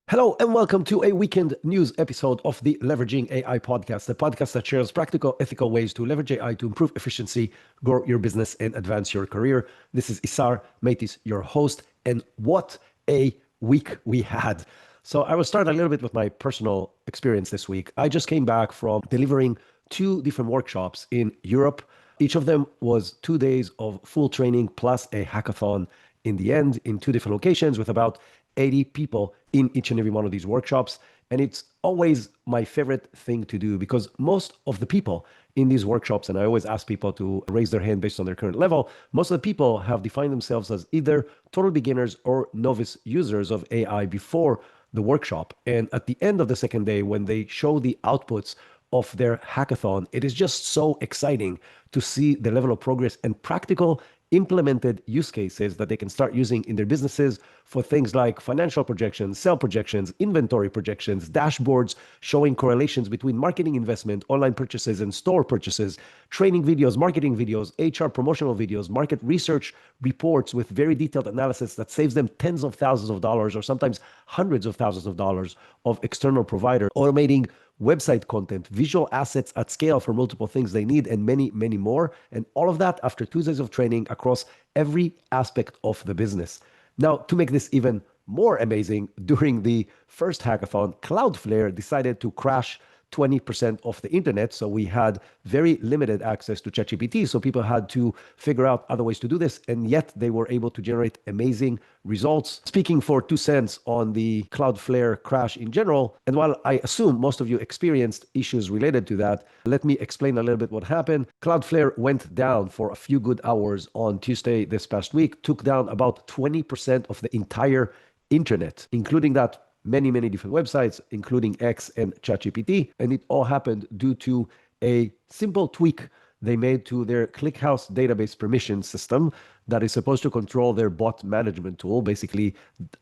Hello and welcome to a weekend news episode of the Leveraging AI podcast, the podcast that shares practical, ethical ways to leverage AI to improve efficiency, grow your business, and advance your career. This is Isar Meitis, your host, and what a week we had. So I will start a little bit with my personal experience this week. I just came back from delivering two different workshops in Europe. Each of them was 2 days of full training plus a hackathon in the end in two different locations with about 80 people in each and every one of these workshops. And it's always my favorite thing to do because most of the people in these workshops, and I always ask people to raise their hand based on their current level, most of the people have defined themselves as either total beginners or novice users of AI before the workshop. And at the end of the second day, when they show the outputs of their hackathon, it is just so exciting to see the level of progress and practical implemented use cases that they can start using in their businesses for things like financial projections, sales projections, inventory projections, dashboards showing correlations between marketing investment, online purchases, and store purchases, training videos, marketing videos, HR promotional videos, market research reports with very detailed analysis that saves them tens of thousands of dollars or sometimes hundreds of thousands of dollars of external provider, automating website content, visual assets at scale for multiple things they need, and many, many more. And all of that after 2 days of training across every aspect of the business. Now, to make this even more amazing, during the first hackathon, Cloudflare decided to crash 20% of the internet. So we had very limited access to ChatGPT. So people had to figure out other ways to do this. And yet they were able to generate amazing results. Speaking for 2 cents on the Cloudflare crash in general, and while I assume most of you experienced issues related to that, let me explain a little bit what happened. Cloudflare went down for a few good hours on Tuesday this past week, took down about 20% of the entire internet, including that many, many different websites, including X and ChatGPT. And it all happened due to a simple tweak they made to their ClickHouse database permission system that is supposed to control their bot management tool, basically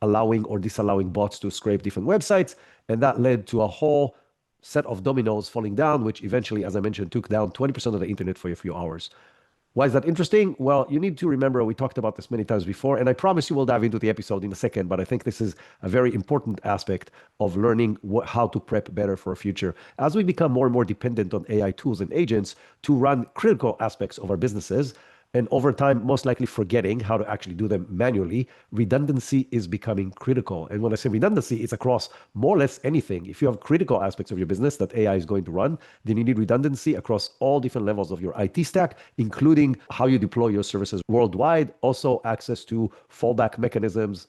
allowing or disallowing bots to scrape different websites. And that led to a whole set of dominoes falling down, which eventually, as I mentioned, took down 20% of the internet for a few hours. Why is that interesting? Well, you need to remember, we talked about this many times before, and I promise you we'll dive into the episode in a second, but I think this is a very important aspect of learning how to prep better for a future. As we become more and more dependent on AI tools and agents to run critical aspects of our businesses, and over time, most likely forgetting how to actually do them manually, redundancy is becoming critical. And when I say redundancy, it's across more or less anything. If you have critical aspects of your business that AI is going to run, then you need redundancy across all different levels of your IT stack, including how you deploy your services worldwide, also access to fallback mechanisms,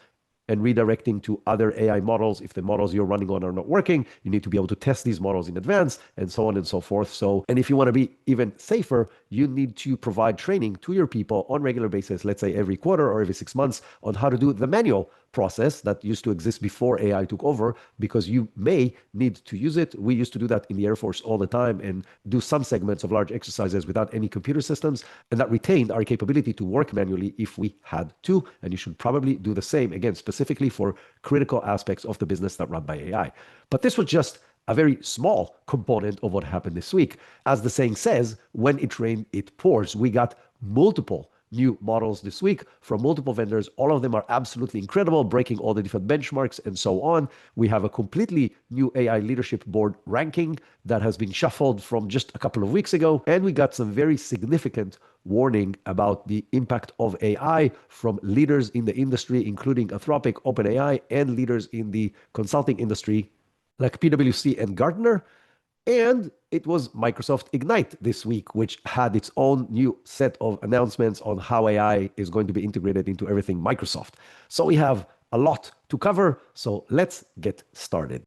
and redirecting to other AI models. If the models you're running on are not working, you need to be able to test these models in advance and so on and so forth. So, and if you want to be even safer, you need to provide training to your people on a regular basis, let's say every quarter or every 6 months, on how to do the manual process that used to exist before AI took over, because you may need to use it. We used to do that in the Air Force all the time and do some segments of large exercises without any computer systems, and that retained our capability to work manually if we had to. And you should probably do the same, again, specifically for critical aspects of the business that run by AI. But this was just a very small component of what happened this week. As the saying says, when it rains, it pours. We got multiple new models this week from multiple vendors. All of them are absolutely incredible, breaking all the different benchmarks and so on. We have a completely new AI leadership board ranking that has been shuffled from just a couple of weeks ago. And we got some very significant warning about the impact of AI from leaders in the industry, including Anthropic, OpenAI, and leaders in the consulting industry like PwC and Gartner. And it was Microsoft Ignite this week, which had its own new set of announcements on how AI is going to be integrated into everything Microsoft. So we have a lot to cover. So let's get started.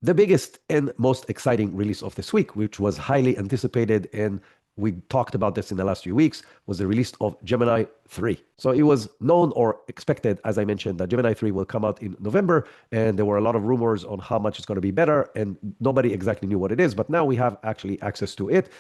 The biggest and most exciting release of this week, which was highly anticipated, and we talked about this in the last few weeks, was the release of Gemini 3. So it was known or expected, as I mentioned, that Gemini 3 will come out in November, and there were a lot of rumors on how much it's going to be better, and nobody exactly knew what it is, but now we have actually access to it.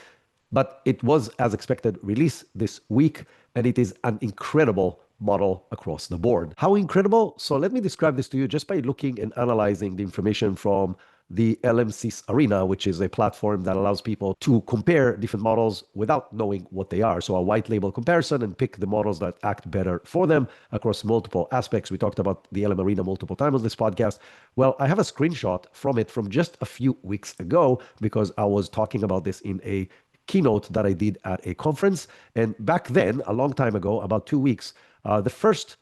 But it was, as expected, released this week, and it is an incredible model across the board. How incredible? So let me describe this to you just by looking and analyzing the information from the LMSys Arena, which is a platform that allows people to compare different models without knowing what they are. So a white label comparison and pick the models that act better for them across multiple aspects. We talked about the LM Arena multiple times on this podcast. Well, I have a screenshot from it from just a few weeks ago because I was talking about this in a keynote that I did at a conference. And back then, a long time ago, about 2 weeks, the first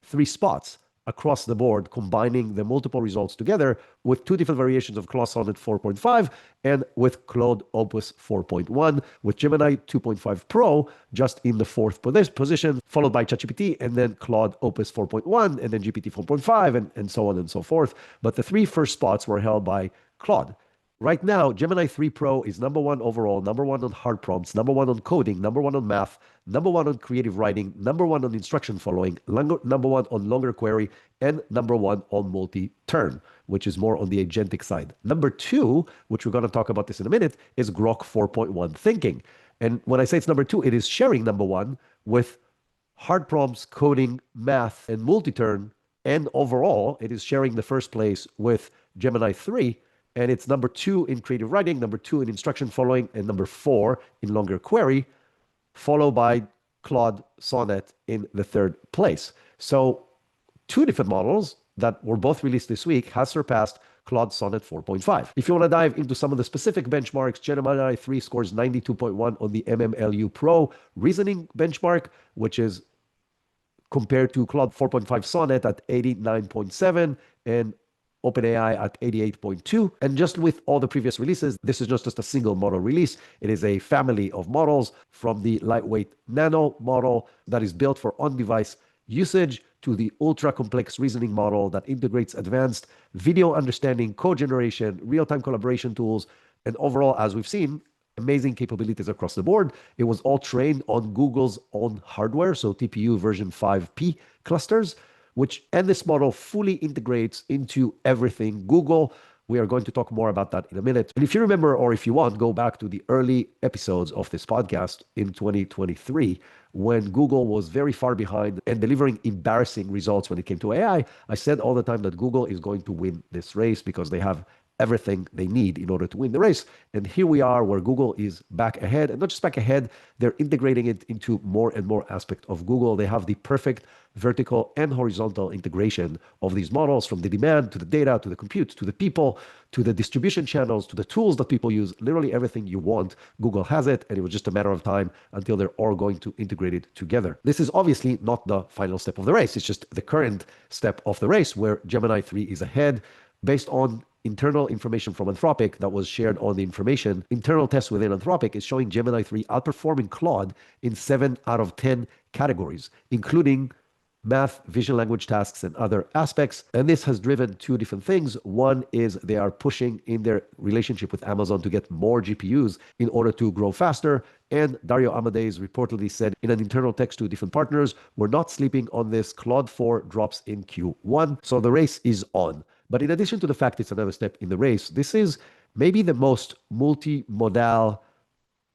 3 spots across the board, combining the multiple results together with 2 different variations of Claude Sonnet 4.5 and with Claude Opus 4.1, with Gemini 2.5 Pro just in the 4th position, followed by ChatGPT, and then Claude Opus 4.1, and then GPT 4.5, and so on and so forth. But the 3 first spots were held by Claude. Right now, Gemini 3 Pro is number 1 overall, number 1 on hard prompts, number 1 on coding, number 1 on math, number 1 on creative writing, number 1 on instruction following, number 1 on longer query, and number 1 on multi-turn, which is more on the agentic side. Number 2, which we're going to talk about this in a minute, is Grok 4.1 thinking. And when I say it's number 2, it is sharing number 1 with hard prompts, coding, math, and multi-turn. And overall, it is sharing the first place with Gemini 3. And it's number 2 in creative writing, number 2 in instruction following, and number 4 in longer query, followed by Claude Sonnet in the 3rd place. So 2 different models that were both released this week has surpassed Claude Sonnet 4.5. If you want to dive into some of the specific benchmarks, Gemini 3 scores 92.1 on the MMLU Pro reasoning benchmark, which is compared to Claude 4.5 Sonnet at 89.7 and OpenAI at 88.2. And just with all the previous releases, this is just a single model release. It is a family of models from the lightweight nano model that is built for on-device usage to the ultra-complex reasoning model that integrates advanced video understanding, code generation, real-time collaboration tools, and overall, as we've seen, amazing capabilities across the board. It was all trained on Google's own hardware, so TPU version 5P clusters, and this model fully integrates into everything Google. We are going to talk more about that in a minute. And if you remember, or if you want, go back to the early episodes of this podcast in 2023, when Google was very far behind and delivering embarrassing results when it came to AI. I said all the time that Google is going to win this race because they have everything they need in order to win the race. And here we are where Google is back ahead, and not just back ahead, they're integrating it into more and more aspects of Google. They have the perfect vertical and horizontal integration of these models, from the demand to the data, to the compute, to the people, to the distribution channels, to the tools that people use. Literally everything you want, Google has it, and it was just a matter of time until they're all going to integrate it together. This is obviously not the final step of the race. It's just the current step of the race where Gemini 3 is ahead based on internal information from Anthropic that was shared on the information. Internal tests within Anthropic is showing Gemini 3 outperforming Claude in 7 out of 10 categories, including math, vision language tasks, and other aspects. And this has driven 2 different things. One is they are pushing in their relationship with Amazon to get more GPUs in order to grow faster. And Dario Amadeus reportedly said in an internal text to different partners, "We're not sleeping on this. Claude 4 drops in Q1. So the race is on. But in addition to the fact it's another step in the race, this is maybe the most multimodal,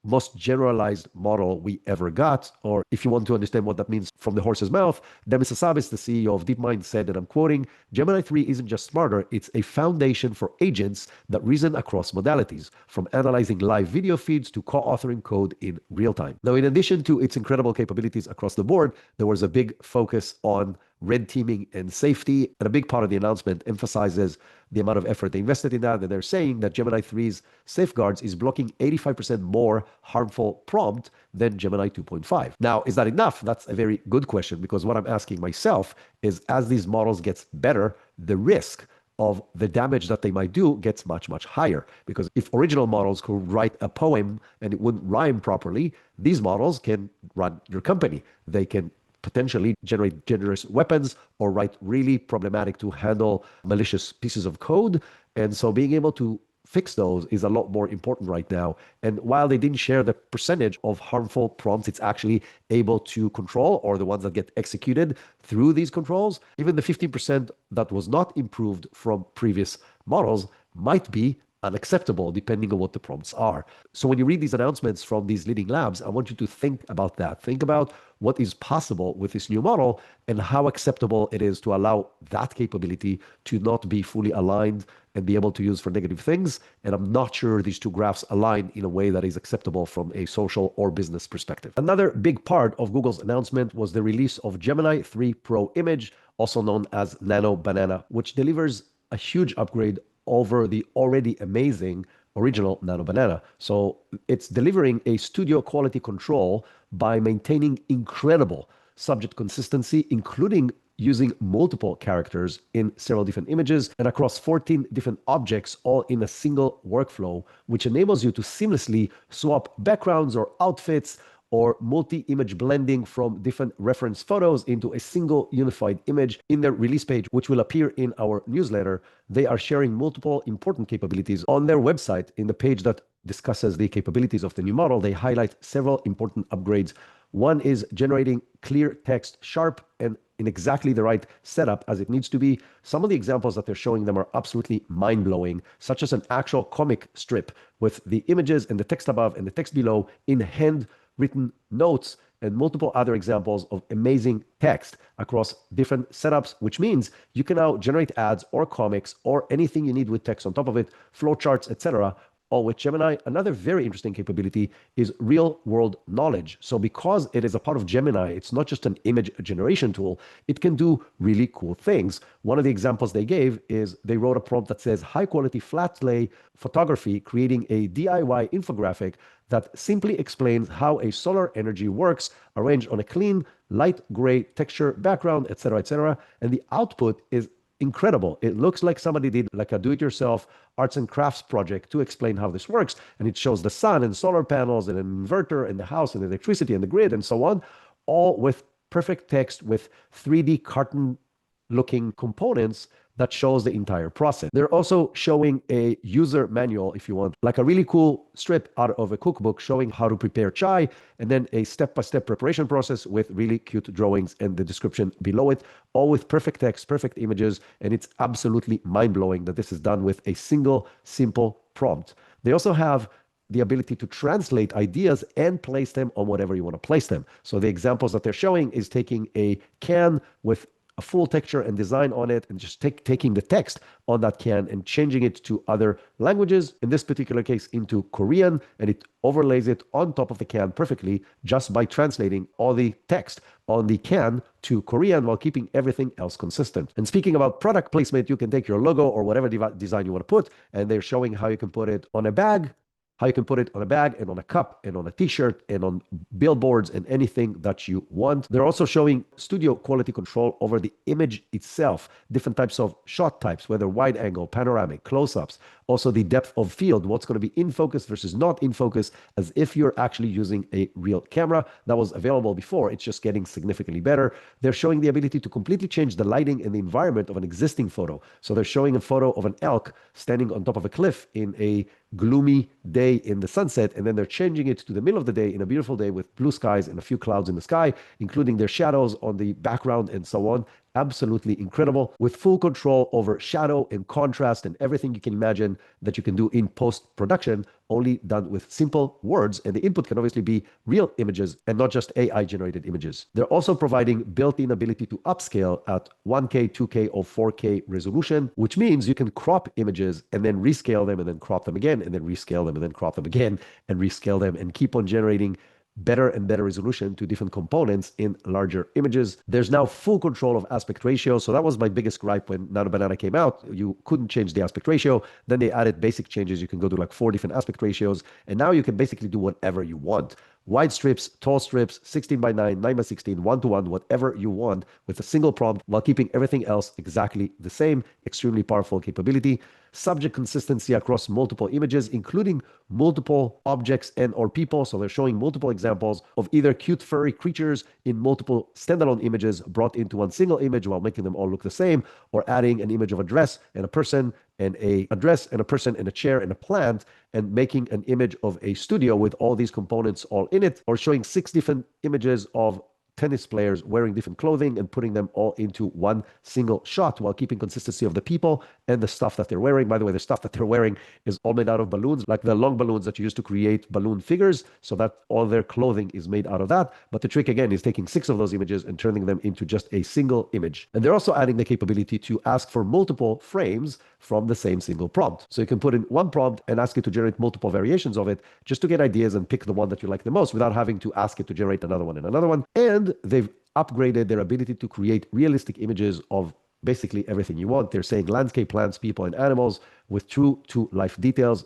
most generalized model we ever got. Or if you want to understand what that means from the horse's mouth, Demis Hassabis, the CEO of DeepMind, said, and I'm quoting, "Gemini 3 isn't just smarter, it's a foundation for agents that reason across modalities, from analyzing live video feeds to co-authoring code in real time." Now, in addition to its incredible capabilities across the board, there was a big focus on red teaming and safety. And a big part of the announcement emphasizes the amount of effort they invested in that. And they're saying that Gemini 3's safeguards is blocking 85% more harmful prompt than Gemini 2.5. Now, is that enough? That's a very good question, because what I'm asking myself is, as these models get better, the risk of the damage that they might do gets much, much higher. Because if original models could write a poem and it wouldn't rhyme properly, these models can run your company. They can potentially generate dangerous weapons or write really problematic to handle malicious pieces of code. And so being able to fix those is a lot more important right now. And while they didn't share the percentage of harmful prompts it's actually able to control, or the ones that get executed through these controls, even the 15% that was not improved from previous models might be unacceptable depending on what the prompts are. So when you read these announcements from these leading labs, I want you to think about that. Think about what is possible with this new model and how acceptable it is to allow that capability to not be fully aligned and be able to use for negative things. And I'm not sure these two graphs align in a way that is acceptable from a social or business perspective. Another big part of Google's announcement was the release of Gemini 3 Pro Image, also known as Nano Banana, which delivers a huge upgrade over the already amazing original Nano Banana. So it's delivering a studio quality control by maintaining incredible subject consistency, including using multiple characters in several different images and across 14 different objects, all in a single workflow, which enables you to seamlessly swap backgrounds or outfits or multi-image blending from different reference photos into a single unified image. In their release page, which will appear in our newsletter, they are sharing multiple important capabilities on their website. In the page that discusses the capabilities of the new model, they highlight several important upgrades. One is generating clear text sharp and in exactly the right setup as it needs to be. Some of the examples that they're showing them are absolutely mind-blowing, such as an actual comic strip with the images and the text above and the text below in hand-written notes, and multiple other examples of amazing text across different setups, which means you can now generate ads or comics or anything you need with text on top of it, flowcharts, etc., all with Gemini. Another very interesting capability is real-world knowledge. So because it is a part of Gemini, it's not just an image generation tool, it can do really cool things. One of the examples they gave is they wrote a prompt that says high-quality flat lay photography, creating a DIY infographic that simply explains how a solar energy works, arranged on a clean, light gray texture background, etc., etc. And the output is incredible. It looks like somebody did like a do-it-yourself arts and crafts project to explain how this works. And it shows the sun and solar panels and an inverter and the house and electricity and the grid and so on, all with perfect text with 3D carton-looking components that shows the entire process. They're also showing a user manual, if you want, like a really cool strip out of a cookbook showing how to prepare chai, and then a step-by-step preparation process with really cute drawings and the description below it, all with perfect text, perfect images, and it's absolutely mind-blowing that this is done with a single, simple prompt. They also have the ability to translate ideas and place them on whatever you want to place them. So the examples that they're showing is taking a can with a full texture and design on it and just taking the text on that can and changing it to other languages, in this particular case into Korean, and it overlays it on top of the can perfectly just by translating all the text on the can to Korean while keeping everything else consistent. And speaking about product placement, you can take your logo or whatever design you want to put, and they're showing how you can put it on a bag, how you can put it on a bag and on a cup and on a t-shirt and on billboards and anything that you want. They're also showing studio quality control over the image itself, different types of shot types, whether wide angle, panoramic, close-ups, also the depth of field, what's going to be in focus versus not in focus, as if you're actually using a real camera. That was available before. It's just getting significantly better. They're showing the ability to completely change the lighting and the environment of an existing photo. So they're showing a photo of an elk standing on top of a cliff in a gloomy day in the sunset, and then they're changing it to the middle of the day in a beautiful day with blue skies and a few clouds in the sky, including their shadows on the background and so on. Absolutely incredible, with full control over shadow and contrast and everything you can imagine that you can do in post-production, only done with simple words. And the input can obviously be real images and not just AI-generated images. They're also providing built-in ability to upscale at 1K, 2K, or 4K resolution, which means you can crop images and then rescale them and then crop them again and then rescale them and then crop them again and rescale them and keep on generating better and better resolution to different components in larger images. There's now full control of aspect ratio. So that was my biggest gripe when Nano Banana came out. You couldn't change the aspect ratio. Then they added basic changes. You can go to like 4 different aspect ratios. And now you can basically do whatever you want. Wide strips, tall strips, 16 by 9, 9 by 16, 1-to-1, whatever you want with a single prompt while keeping everything else exactly the same. Extremely powerful capability. Subject consistency across multiple images, including multiple objects and or people. So they're showing multiple examples of either cute furry creatures in multiple standalone images brought into one single image while making them all look the same, or adding an image of a dress and a person and a dress and a person and a chair and a plant and making an image of a studio with all these components all in it, or showing 6 different images of tennis players wearing different clothing and putting them all into one single shot while keeping consistency of the people and the stuff that they're wearing. By the way, the stuff that they're wearing is all made out of balloons, like the long balloons that you use to create balloon figures, so that all their clothing is made out of that. But the trick, again, is taking 6 of those images and turning them into just a single image. And they're also adding the capability to ask for multiple frames from the same single prompt. So you can put in one prompt and ask it to generate multiple variations of it just to get ideas and pick the one that you like the most without having to ask it to generate another one and another one. And they've upgraded their ability to create realistic images of basically everything you want. They're saying landscape, plants, people, and animals with true to life details.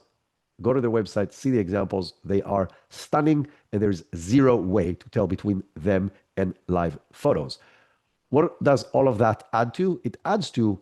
Go to their website, see the examples. They are stunning, and there's zero way to tell between them and live photos. What does all of that add to? It adds to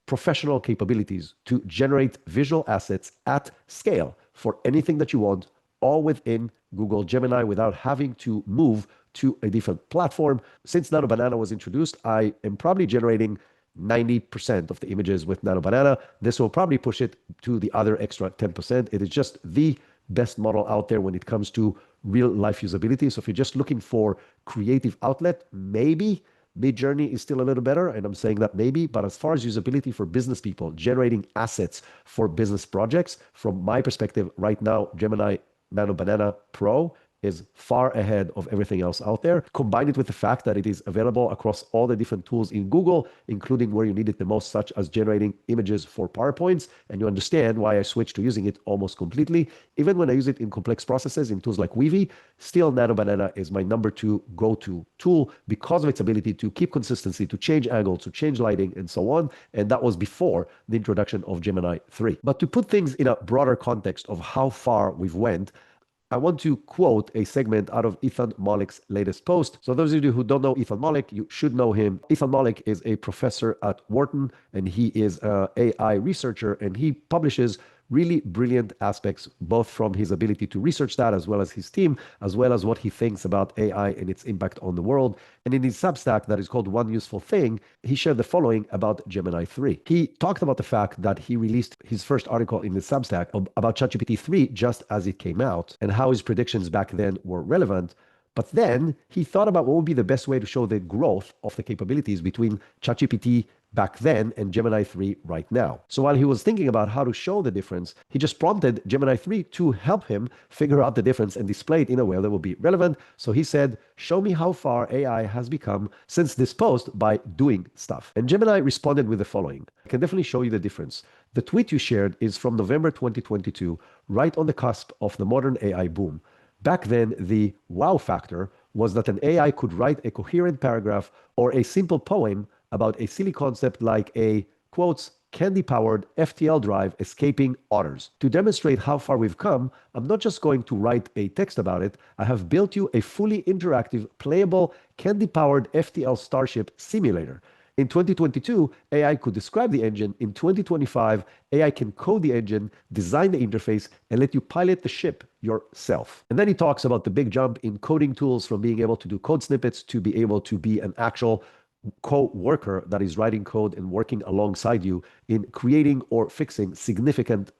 professional capabilities to generate visual assets at scale for anything that you want, all within Google Gemini without having to move to a different platform. Since Nano Banana was introduced, I am probably generating 90% of the images with Nano Banana. This will probably push it to the other extra 10%. It is just the best model out there when it comes to real life usability. So if you're just looking for creative outlet, maybe Midjourney is still a little better, and I'm saying that maybe, but as far as usability for business people, generating assets for business projects, from my perspective right now, Gemini Nano Banana Pro is far ahead of everything else out there. Combine it with the fact that it is available across all the different tools in Google, including where you need it the most, such as generating images for PowerPoints, and you understand why I switched to using it almost completely. Even when I use it in complex processes in tools like Weavy, still Nano Banana is my number 2 go-to tool because of its ability to keep consistency, to change angles, to change lighting, and so on. And that was before the introduction of Gemini 3. But to put things in a broader context of how far we've went, I want to quote a segment out of Ethan Mollick's latest post. So those of you who don't know Ethan Mollick, you should know him. Ethan Mollick is a professor at Wharton, and he is an AI researcher, and he publishes really brilliant aspects, both from his ability to research that, as well as his team, as well as what he thinks about AI and its impact on the world. And in his Substack that is called One Useful Thing, he shared the following about Gemini 3. He talked about the fact that he released his first article in the Substack about ChatGPT 3 just as it came out, and how his predictions back then were relevant. But then he thought about what would be the best way to show the growth of the capabilities between ChatGPT back then and Gemini 3 right now. So while he was thinking about how to show the difference, he just prompted Gemini 3 to help him figure out the difference and display it in a way that will be relevant. So he said, show me how far AI has become since this post by doing stuff. And Gemini responded with the following. I can definitely show you the difference. The tweet you shared is from November 2022, right on the cusp of the modern AI boom. Back then, the wow factor was that an AI could write a coherent paragraph or a simple poem about a silly concept like a, quotes, candy-powered FTL drive escaping otters. To demonstrate how far we've come, I'm not just going to write a text about it, I have built you a fully interactive, playable, candy-powered FTL Starship simulator. In 2022, AI could describe the engine. In 2025, AI can code the engine, design the interface, and let you pilot the ship yourself. And then he talks about the big jump in coding tools from being able to do code snippets to be able to be an actual co-worker that is writing code and working alongside you in creating or fixing significant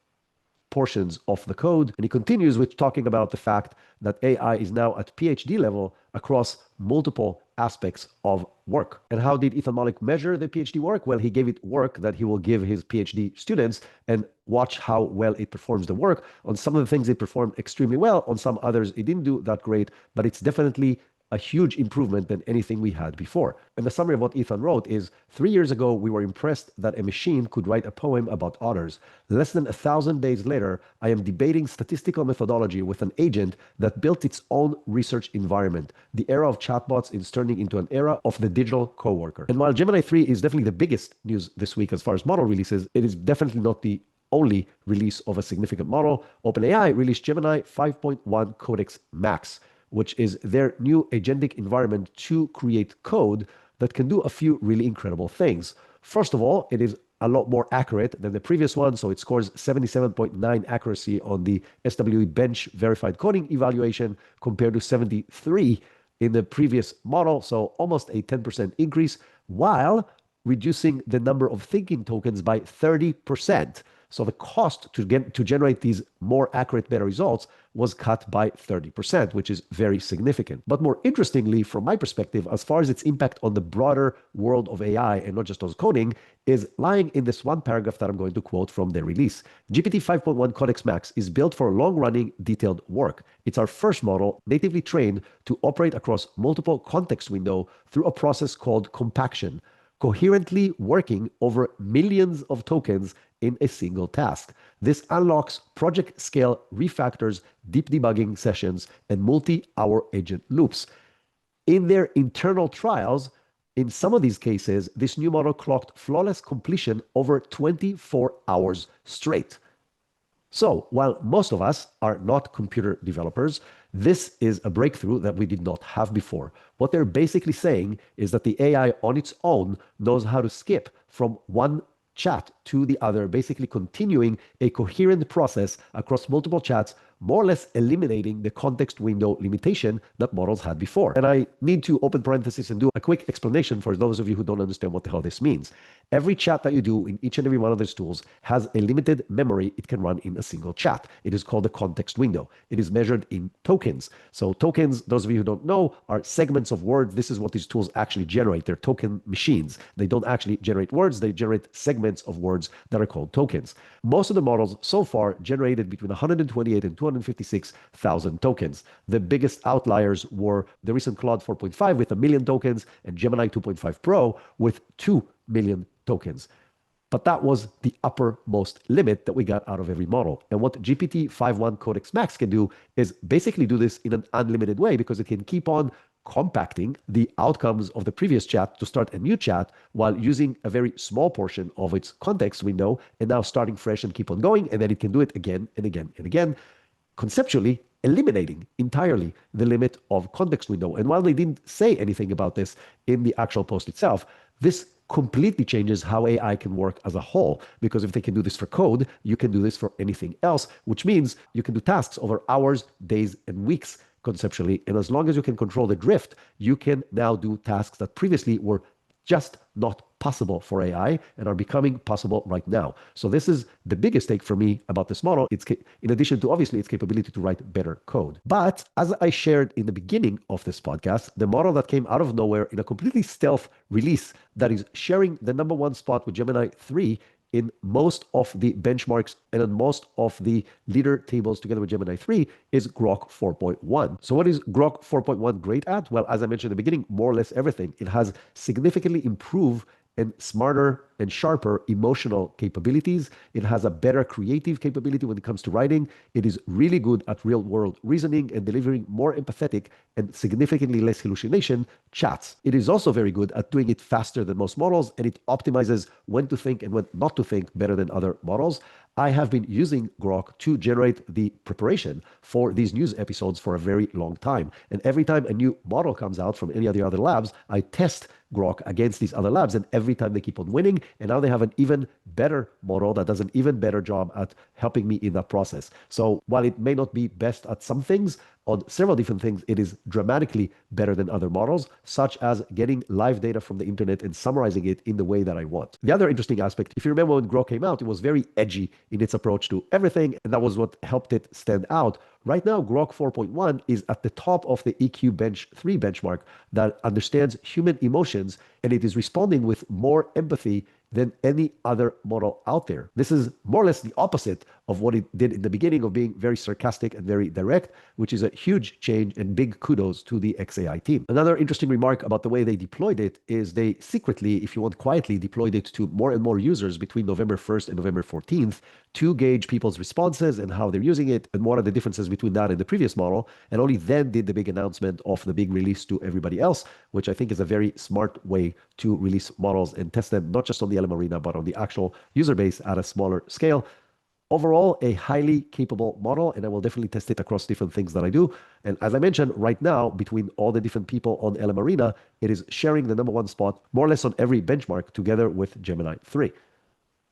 portions of the code. And he continues with talking about the fact that AI is now at PhD level across multiple aspects of work. And how did Ethan Mollick measure the PhD work? Well, he gave it work that he will give his PhD students and watch how well it performs the work. On some of the things it performed extremely well, on some others it didn't do that great, but it's definitely a huge improvement than anything we had before. And the summary of what Ethan wrote is, 3 years ago, we were impressed that a machine could write a poem about otters. Less than 1,000 days later, I am debating statistical methodology with an agent that built its own research environment. The era of chatbots is turning into an era of the digital coworker. And while Gemini 3 is definitely the biggest news this week as far as model releases, it is definitely not the only release of a significant model. OpenAI released Gemini 5.1 Codex Max, which is their new agentic environment to create code that can do a few really incredible things. First of all, it is a lot more accurate than the previous one, so it scores 77.9 accuracy on the SWE Bench Verified Coding Evaluation compared to 73 in the previous model, so almost a 10% increase, while reducing the number of thinking tokens by 30%. So the cost to generate these more accurate, better results was cut by 30%, which is very significant. But more interestingly, from my perspective, as far as its impact on the broader world of AI and not just on coding, is lying in this one paragraph that I'm going to quote from the release. GPT 5.1 Codex Max is built for long-running, detailed work. It's our first model natively trained to operate across multiple context windows through a process called compaction, coherently working over millions of tokens in a single task. This unlocks project scale refactors, deep debugging sessions, and multi-hour agent loops. In their internal trials, in some of these cases, this new model clocked flawless completion over 24 hours straight. So, while most of us are not computer developers, this is a breakthrough that we did not have before. What they're basically saying is that the AI on its own knows how to skip from one chat to the other, basically continuing a coherent process across multiple chats, more or less eliminating the context window limitation that models had before. And I need to open parentheses and do a quick explanation for those of you who don't understand what the hell this means. Every chat that you do in each and every one of these tools has a limited memory it can run in a single chat. It is called the context window. It is measured in tokens. So tokens, those of you who don't know, are segments of words. This is what these tools actually generate. They're token machines. They don't actually generate words. They generate segments of words that are called tokens. Most of the models so far generated between 128 and 256,000 tokens. The biggest outliers were the recent Claude 4.5 with 1 million tokens and Gemini 2.5 Pro with 2 million tokens. But that was the uppermost limit that we got out of every model. And what GPT 5.1 Codex Max can do is basically do this in an unlimited way, because it can keep on compacting the outcomes of the previous chat to start a new chat while using a very small portion of its context window, and now starting fresh and keep on going. And then it can do it again and again and again, conceptually eliminating entirely the limit of context window. And while they didn't say anything about this in the actual post itself, this completely changes how AI can work as a whole. Because if they can do this for code, you can do this for anything else, which means you can do tasks over hours, days, and weeks conceptually. And as long as you can control the drift, you can now do tasks that previously were just not possible for AI and are becoming possible right now. So this is the biggest take for me about this model. It's in addition to obviously its capability to write better code. But as I shared in the beginning of this podcast, the model that came out of nowhere in a completely stealth release that is sharing the #1 spot with Gemini 3 in most of the benchmarks and in most of the leader tables together with Gemini 3 is Grok 4.1. So what is Grok 4.1 great at? Well, as I mentioned in the beginning, more or less everything. It has significantly improved and smarter and sharper emotional capabilities. It has a better creative capability when it comes to writing. It is really good at real-world reasoning and delivering more empathetic and significantly less hallucination chats. It is also very good at doing it faster than most models, and it optimizes when to think and when not to think better than other models. I have been using Grok to generate the preparation for these news episodes for a very long time. And every time a new model comes out from any of the other labs, I test Grok against these other labs, and every time they keep on winning. And now they have an even better model that does an even better job at helping me in that process. So while it may not be best at some things, on several different things, it is dramatically better than other models, such as getting live data from the internet and summarizing it in the way that I want. The other interesting aspect, if you remember when Grok came out, it was very edgy in its approach to everything, and that was what helped it stand out. Right now, Grok 4.1 is at the top of the EQ Bench 3 benchmark that understands human emotions, and it is responding with more empathy than any other model out there. This is more or less the opposite of what it did in the beginning of being very sarcastic and very direct, which is a huge change and big kudos to the XAI team. Another interesting remark about the way they deployed it is they secretly, if you want quietly, deployed it to more and more users between November 1st and November 14th to gauge people's responses and how they're using it and what are the differences between that and the previous model. And only then did the big announcement of the big release to everybody else, which I think is a very smart way to release models and test them, not just on the LM Arena, but on the actual user base at a smaller scale. Overall, a highly capable model, and I will definitely test it across different things that I do. And as I mentioned, right now, between all the different people on LM Arena, it is sharing the #1 spot more or less on every benchmark together with Gemini 3.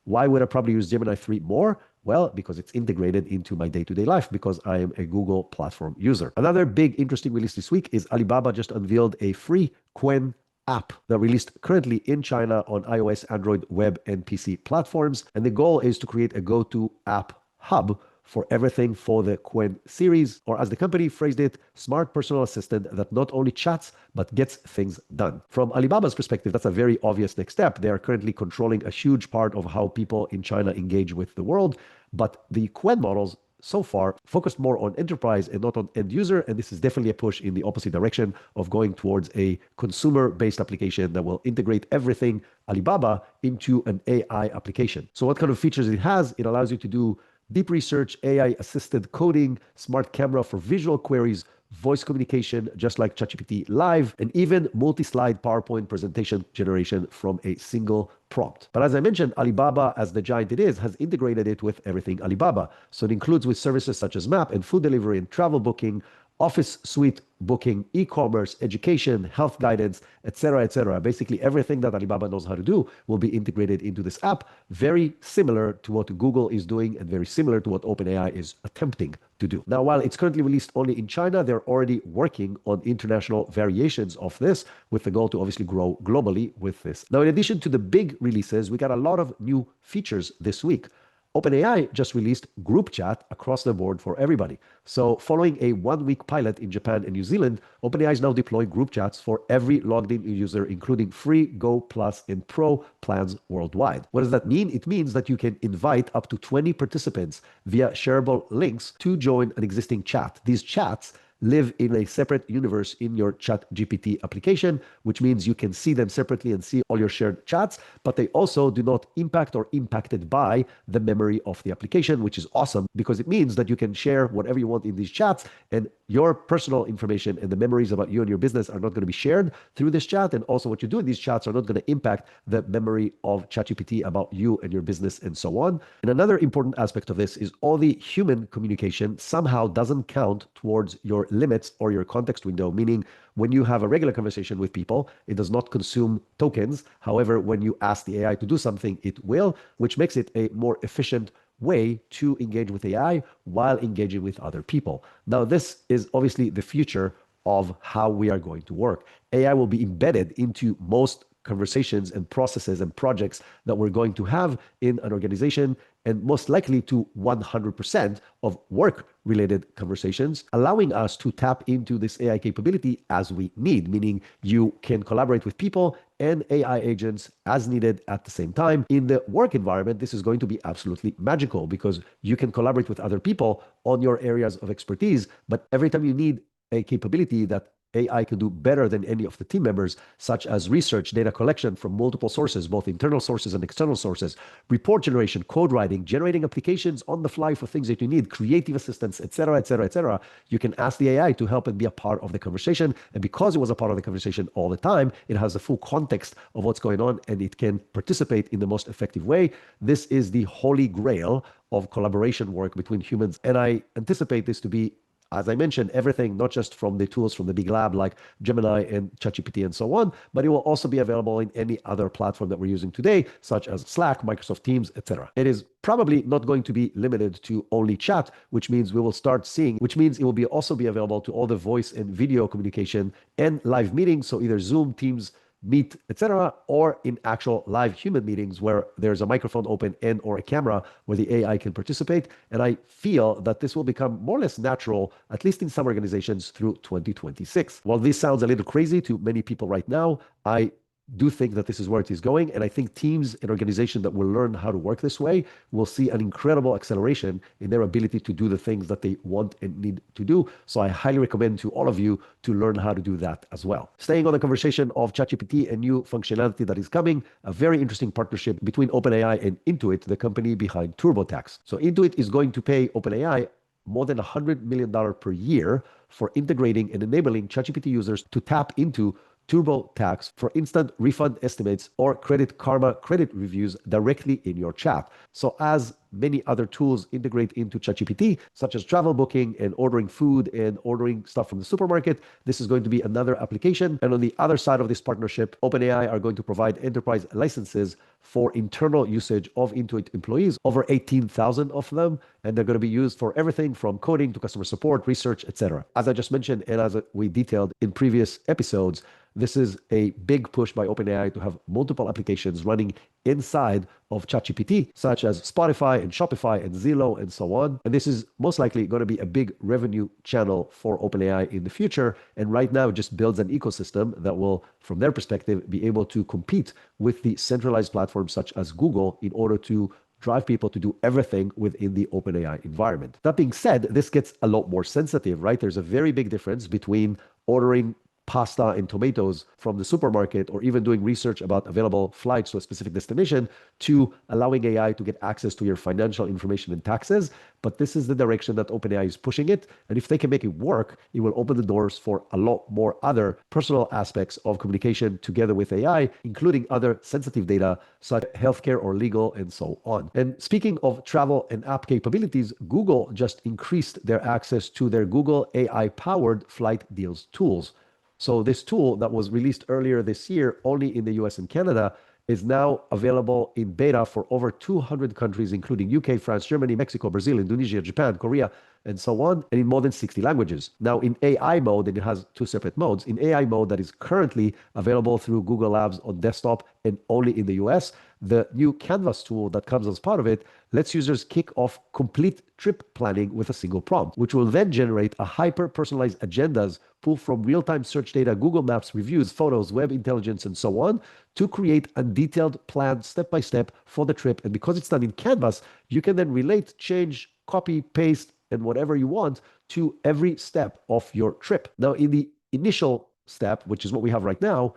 Why would I probably use Gemini 3 more? Well, because it's integrated into my day-to-day life because I am a Google platform user. Another big interesting release this week is Alibaba just unveiled a free Qwen app that released currently in China on iOS, Android, web, and PC platforms. And the goal is to create a go-to app hub for everything for the Qwen series, or as the company phrased it, smart personal assistant that not only chats, but gets things done. From Alibaba's perspective, that's a very obvious next step. They are currently controlling a huge part of how people in China engage with the world, but the Qwen models so far focused more on enterprise and not on end user. And this is definitely a push in the opposite direction of going towards a consumer-based application that will integrate everything Alibaba into an AI application. So what kind of features it has? It allows you to do deep research, AI-assisted coding, smart camera for visual queries, voice communication, just like ChatGPT Live, and even multi-slide PowerPoint presentation generation from a single prompt. But as I mentioned, Alibaba, as the giant it is, has integrated it with everything Alibaba. So it includes with services such as map and food delivery and travel booking, office suite booking, e-commerce, education, health guidance, etc., etc. Basically, everything that Alibaba knows how to do will be integrated into this app, very similar to what Google is doing and very similar to what OpenAI is attempting to do. Now, while it's currently released only in China, they're already working on international variations of this with the goal to obviously grow globally with this. Now, in addition to the big releases, we got a lot of new features this week. OpenAI just released group chat across the board for everybody. So following a 1-week pilot in Japan and New Zealand, OpenAI is now deploying group chats for every logged in user, including free, Go Plus, and Pro plans worldwide. What does that mean? It means that you can invite up to 20 participants via shareable links to join an existing chat. These chats live in a separate universe in your ChatGPT application, which means you can see them separately and see all your shared chats, but they also do not impact or impacted by the memory of the application, which is awesome because it means that you can share whatever you want in these chats and your personal information and the memories about you and your business are not going to be shared through this chat. And also what you do in these chats are not going to impact the memory of ChatGPT about you and your business and so on. And another important aspect of this is all the human communication somehow doesn't count towards your limits or your context window, meaning when you have a regular conversation with people, it does not consume tokens. However, when you ask the AI to do something, it will, which makes it a more efficient way to engage with AI while engaging with other people. Now, this is obviously the future of how we are going to work. AI will be embedded into most conversations and processes and projects that we're going to have in an organization, and most likely to 100% of work-related conversations, allowing us to tap into this AI capability as we need, meaning you can collaborate with people and AI agents as needed at the same time. In the work environment, this is going to be absolutely magical because you can collaborate with other people on your areas of expertise, but every time you need a capability that AI can do better than any of the team members, such as research, data collection from multiple sources, both internal sources and external sources, report generation, code writing, generating applications on the fly for things that you need, creative assistance, etc., etc., etc. You can ask the AI to help and be a part of the conversation. And because it was a part of the conversation all the time, it has the full context of what's going on and it can participate in the most effective way. This is the holy grail of collaboration work between humans. And I anticipate this to be, as I mentioned, everything, not just from the tools from the big lab like Gemini and ChatGPT and so on, but it will also be available in any other platform that we're using today, such as Slack, Microsoft Teams, etc. It is probably not going to be limited to only chat, which means it will also be available to all the voice and video communication and live meetings. So either Zoom, Teams, Meet, etc., or in actual live human meetings where there's a microphone open and or a camera where the AI can participate. And I feel that this will become more or less natural, at least in some organizations, through 2026. While this sounds a little crazy to many people right now, I do think that this is where it is going. And I think teams and organizations that will learn how to work this way will see an incredible acceleration in their ability to do the things that they want and need to do. So I highly recommend to all of you to learn how to do that as well. Staying on the conversation of ChatGPT and new functionality that is coming, a very interesting partnership between OpenAI and Intuit, the company behind TurboTax. So Intuit is going to pay OpenAI more than $100 million per year for integrating and enabling ChatGPT users to tap into TurboTax for instant refund estimates or Credit Karma credit reviews directly in your chat. So as many other tools integrate into ChatGPT, such as travel booking and ordering food and ordering stuff from the supermarket, this is going to be another application. And on the other side of this partnership, OpenAI are going to provide enterprise licenses for internal usage of Intuit employees, over 18,000 of them, and they're going to be used for everything from coding to customer support, research, etc. As I just mentioned, and as we detailed in previous episodes, This is a big push by OpenAI to have multiple applications running inside of ChatGPT, such as Spotify and Shopify and Zillow and so on. And this is most likely going to be a big revenue channel for OpenAI in the future. And right now, it just builds an ecosystem that will, from their perspective, be able to compete with the centralized platforms such as Google in order to drive people to do everything within the OpenAI environment. That being said, this gets a lot more sensitive, right? There's a very big difference between ordering pasta and tomatoes from the supermarket, or even doing research about available flights to a specific destination, to allowing AI to get access to your financial information and taxes. But this is the direction that OpenAI is pushing it. And if they can make it work, it will open the doors for a lot more other personal aspects of communication together with AI, including other sensitive data such as healthcare or legal and so on. And speaking of travel and app capabilities, Google just increased their access to their Google AI-powered flight deals tools. So this tool that was released earlier this year only in the US and Canada is now available in beta for over 200 countries, including UK, France, Germany, Mexico, Brazil, Indonesia, Japan, Korea, and so on, and in more than 60 languages. Now, in AI mode, and it has two separate modes. In AI mode that is currently available through Google Labs on desktop and only in the US, the new Canvas tool that comes as part of it lets users kick off complete trip planning with a single prompt, which will then generate a hyper-personalized agendas pulled from real-time search data, Google Maps, reviews, photos, web intelligence, and so on, to create a detailed plan step-by-step for the trip. And because it's done in Canvas, you can then relate, change, copy, paste, and whatever you want to every step of your trip. Now, in the initial step, which is what we have right now,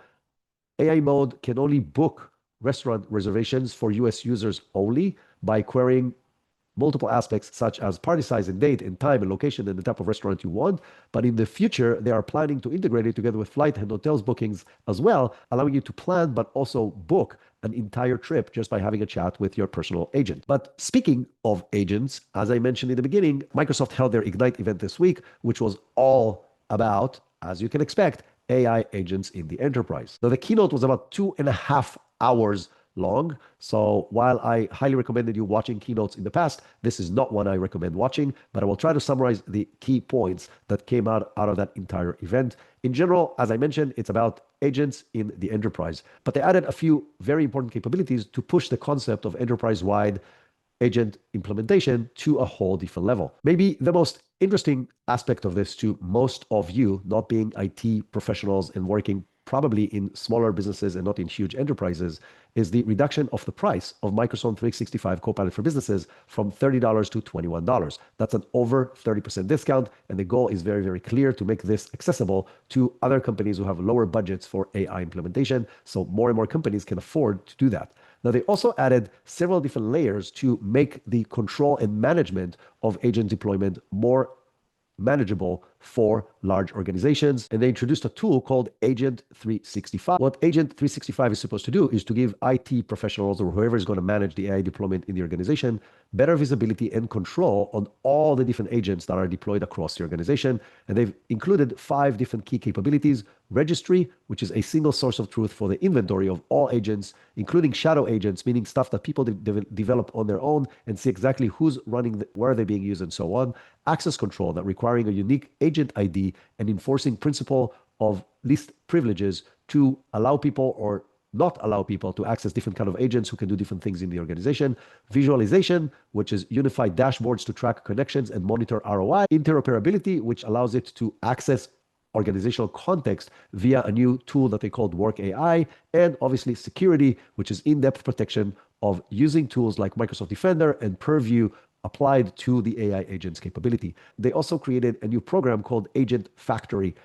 AI mode can only book restaurant reservations for US users only by querying multiple aspects such as party size and date and time and location and the type of restaurant you want. But in the future, they are planning to integrate it together with flight and hotels bookings as well, allowing you to plan but also book an entire trip just by having a chat with your personal agent. But speaking of agents, as I mentioned in the beginning, Microsoft held their Ignite event this week, which was all about, as you can expect, AI agents in the enterprise. Now, the keynote was about 2.5 hours long. So while I highly recommended you watching keynotes in the past, this is not one I recommend watching, but I will try to summarize the key points that came out of that entire event. In general, as I mentioned, it's about agents in the enterprise, but they added a few very important capabilities to push the concept of enterprise-wide agent implementation to a whole different level. Maybe the most interesting aspect of this to most of you, not being IT professionals and working probably in smaller businesses and not in huge enterprises, is the reduction of the price of Microsoft 365 Copilot for Businesses from $30 to $21. That's an over 30% discount, and the goal is very, very clear to make this accessible to other companies who have lower budgets for AI implementation, so more and more companies can afford to do that. Now, they also added several different layers to make the control and management of agent deployment more manageable for large organizations. And they introduced a tool called Agent 365. What Agent 365 is supposed to do is to give IT professionals or whoever is going to manage the AI deployment in the organization better visibility and control on all the different agents that are deployed across the organization. And they've included 5 different key capabilities: registry, which is a single source of truth for the inventory of all agents, including shadow agents, meaning stuff that people develop on their own and see exactly who's running, where they're being used, and so on. Access control, that requiring a unique agent ID and enforcing principle of least privileges to allow people or not allow people to access different kind of agents who can do different things in the organization. Visualization, which is unified dashboards to track connections and monitor ROI. Interoperability, which allows it to access organizational context via a new tool that they called Work AI. And obviously security, which is in-depth protection of using tools like Microsoft Defender and Purview applied to the AI agents capability. They also created a new program called Agent Factory,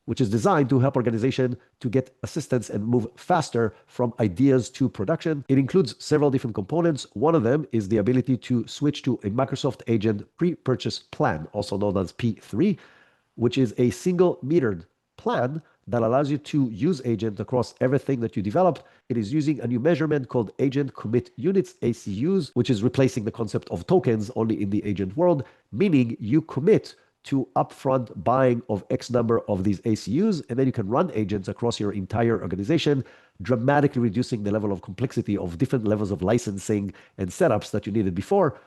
which is designed to help organizations to get assistance and move faster from ideas to production. It includes several different components. One of them is the ability to switch to a Microsoft Agent pre-purchase plan, also known as P3, which is a single metered plan that allows you to use agent across everything that you developed. It is using a new measurement called Agent Commit Units, ACUs, which is replacing the concept of tokens only in the agent world, meaning you commit to upfront buying of X number of these ACUs, and then you can run agents across your entire organization, dramatically reducing the level of complexity of different levels of licensing and setups that you needed before.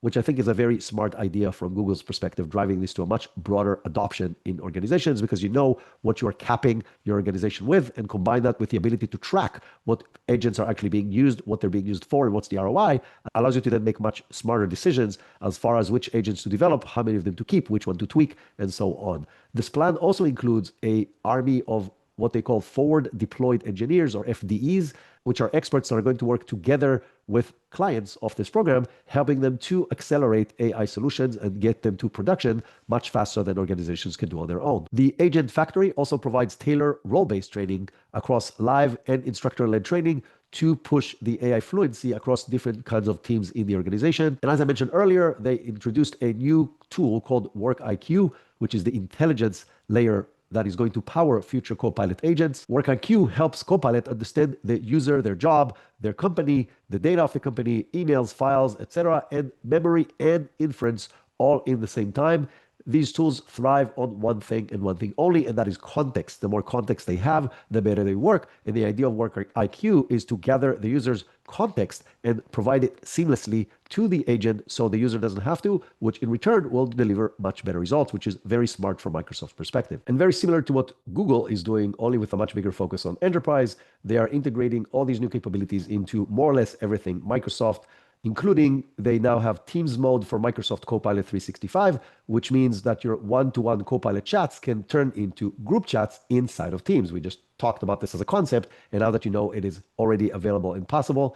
which I think is a very smart idea from Google's perspective, driving this to a much broader adoption in organizations, because you know what you're capping your organization with, and combine that with the ability to track what agents are actually being used, what they're being used for, and what's the ROI, allows you to then make much smarter decisions as far as which agents to develop, how many of them to keep, which one to tweak, and so on. This plan also includes an army of what they call forward deployed engineers, or FDEs, which are experts that are going to work together with clients of this program, helping them to accelerate AI solutions and get them to production much faster than organizations can do on their own. The Agent Factory also provides tailored role-based training across live and instructor-led training to push the AI fluency across different kinds of teams in the organization. And as I mentioned earlier, they introduced a new tool called Work IQ, which is the intelligence layer that is going to power future Copilot agents. WorkIQ helps Copilot understand the user, their job, their company, the data of the company, emails, files, etc., and memory and inference all in the same time. These tools thrive on one thing and one thing only, and that is context. The more context they have, the better they work. And the idea of WorkIQ is to gather the user's context and provide it seamlessly to the agent so the user doesn't have to, which in return will deliver much better results, which is very smart from Microsoft's perspective. And very similar to what Google is doing, only with a much bigger focus on enterprise, they are integrating all these new capabilities into more or less everything Microsoft, including they now have Teams mode for Microsoft Copilot 365, which means that your one-to-one Copilot chats can turn into group chats inside of Teams. We just talked about this as a concept, and now that you know it is already available and possible.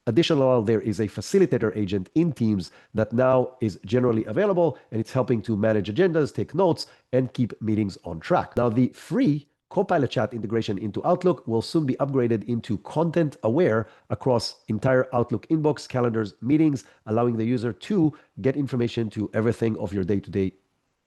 Additionally, there is a facilitator agent in Teams that now is generally available, and it's helping to manage agendas, take notes, and keep meetings on track. Now, the free Copilot chat integration into Outlook will soon be upgraded into content aware across entire Outlook inbox, calendars, meetings, allowing the user to get information to everything of your day-to-day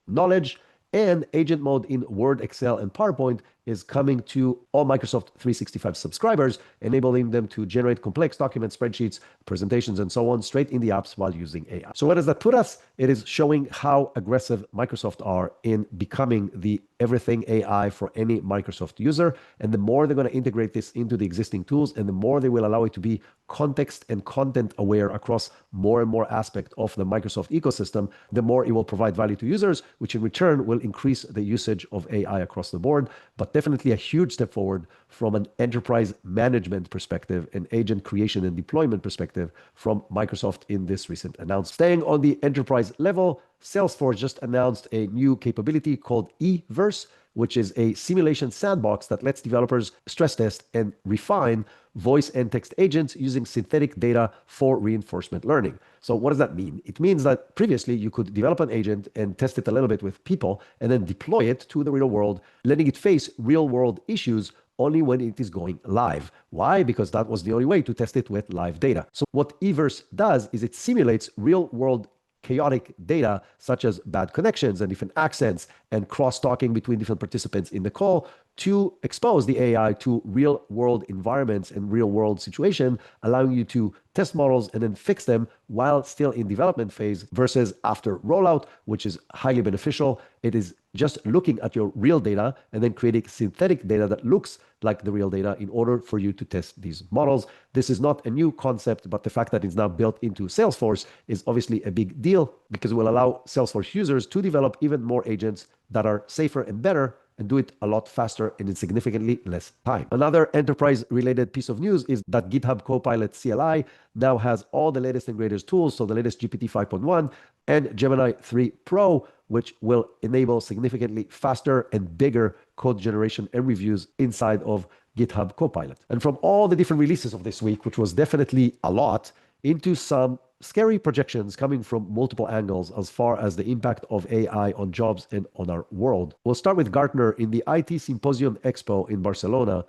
knowledge. And agent mode in Word, Excel, and PowerPoint is coming to all Microsoft 365 subscribers, enabling them to generate complex documents, spreadsheets, presentations, and so on straight in the apps while using AI. So where does that put us? It is showing how aggressive Microsoft are in becoming the everything AI for any Microsoft user. And the more they're going to integrate this into the existing tools, and the more they will allow it to be context and content aware across more and more aspects of the Microsoft ecosystem, the more it will provide value to users, which in return will increase the usage of AI across the board. But definitely a huge step forward from an enterprise management perspective and agent creation and deployment perspective from Microsoft in this recent announcement. Staying on the enterprise level, Salesforce just announced a new capability called eVerse, which is a simulation sandbox that lets developers stress test and refine voice and text agents using synthetic data for reinforcement learning. So what does that mean? It means that previously you could develop an agent and test it a little bit with people and then deploy it to the real world, letting it face real world issues only when it is going live. Why? Because that was the only way to test it with live data. So what eVerse does is it simulates real world chaotic data, such as bad connections and different accents and cross-talking between different participants in the call, to expose the AI to real-world environments and real-world situation, allowing you to test models and then fix them while still in development phase versus after rollout, which is highly beneficial. It is just looking at your real data and then creating synthetic data that looks like the real data in order for you to test these models. This is not a new concept, but the fact that it's now built into Salesforce is obviously a big deal, because it will allow Salesforce users to develop even more agents that are safer and better and do it a lot faster and in significantly less time. Another enterprise-related piece of news is that GitHub Copilot CLI now has all the latest and greatest tools, so the latest GPT 5.1 and Gemini 3 Pro, which will enable significantly faster and bigger code generation and reviews inside of GitHub Copilot. And from all the different releases of this week, which was definitely a lot, into some scary projections coming from multiple angles as far as the impact of AI on jobs and on our world. We'll start with Gartner. In the IT Symposium Expo in Barcelona,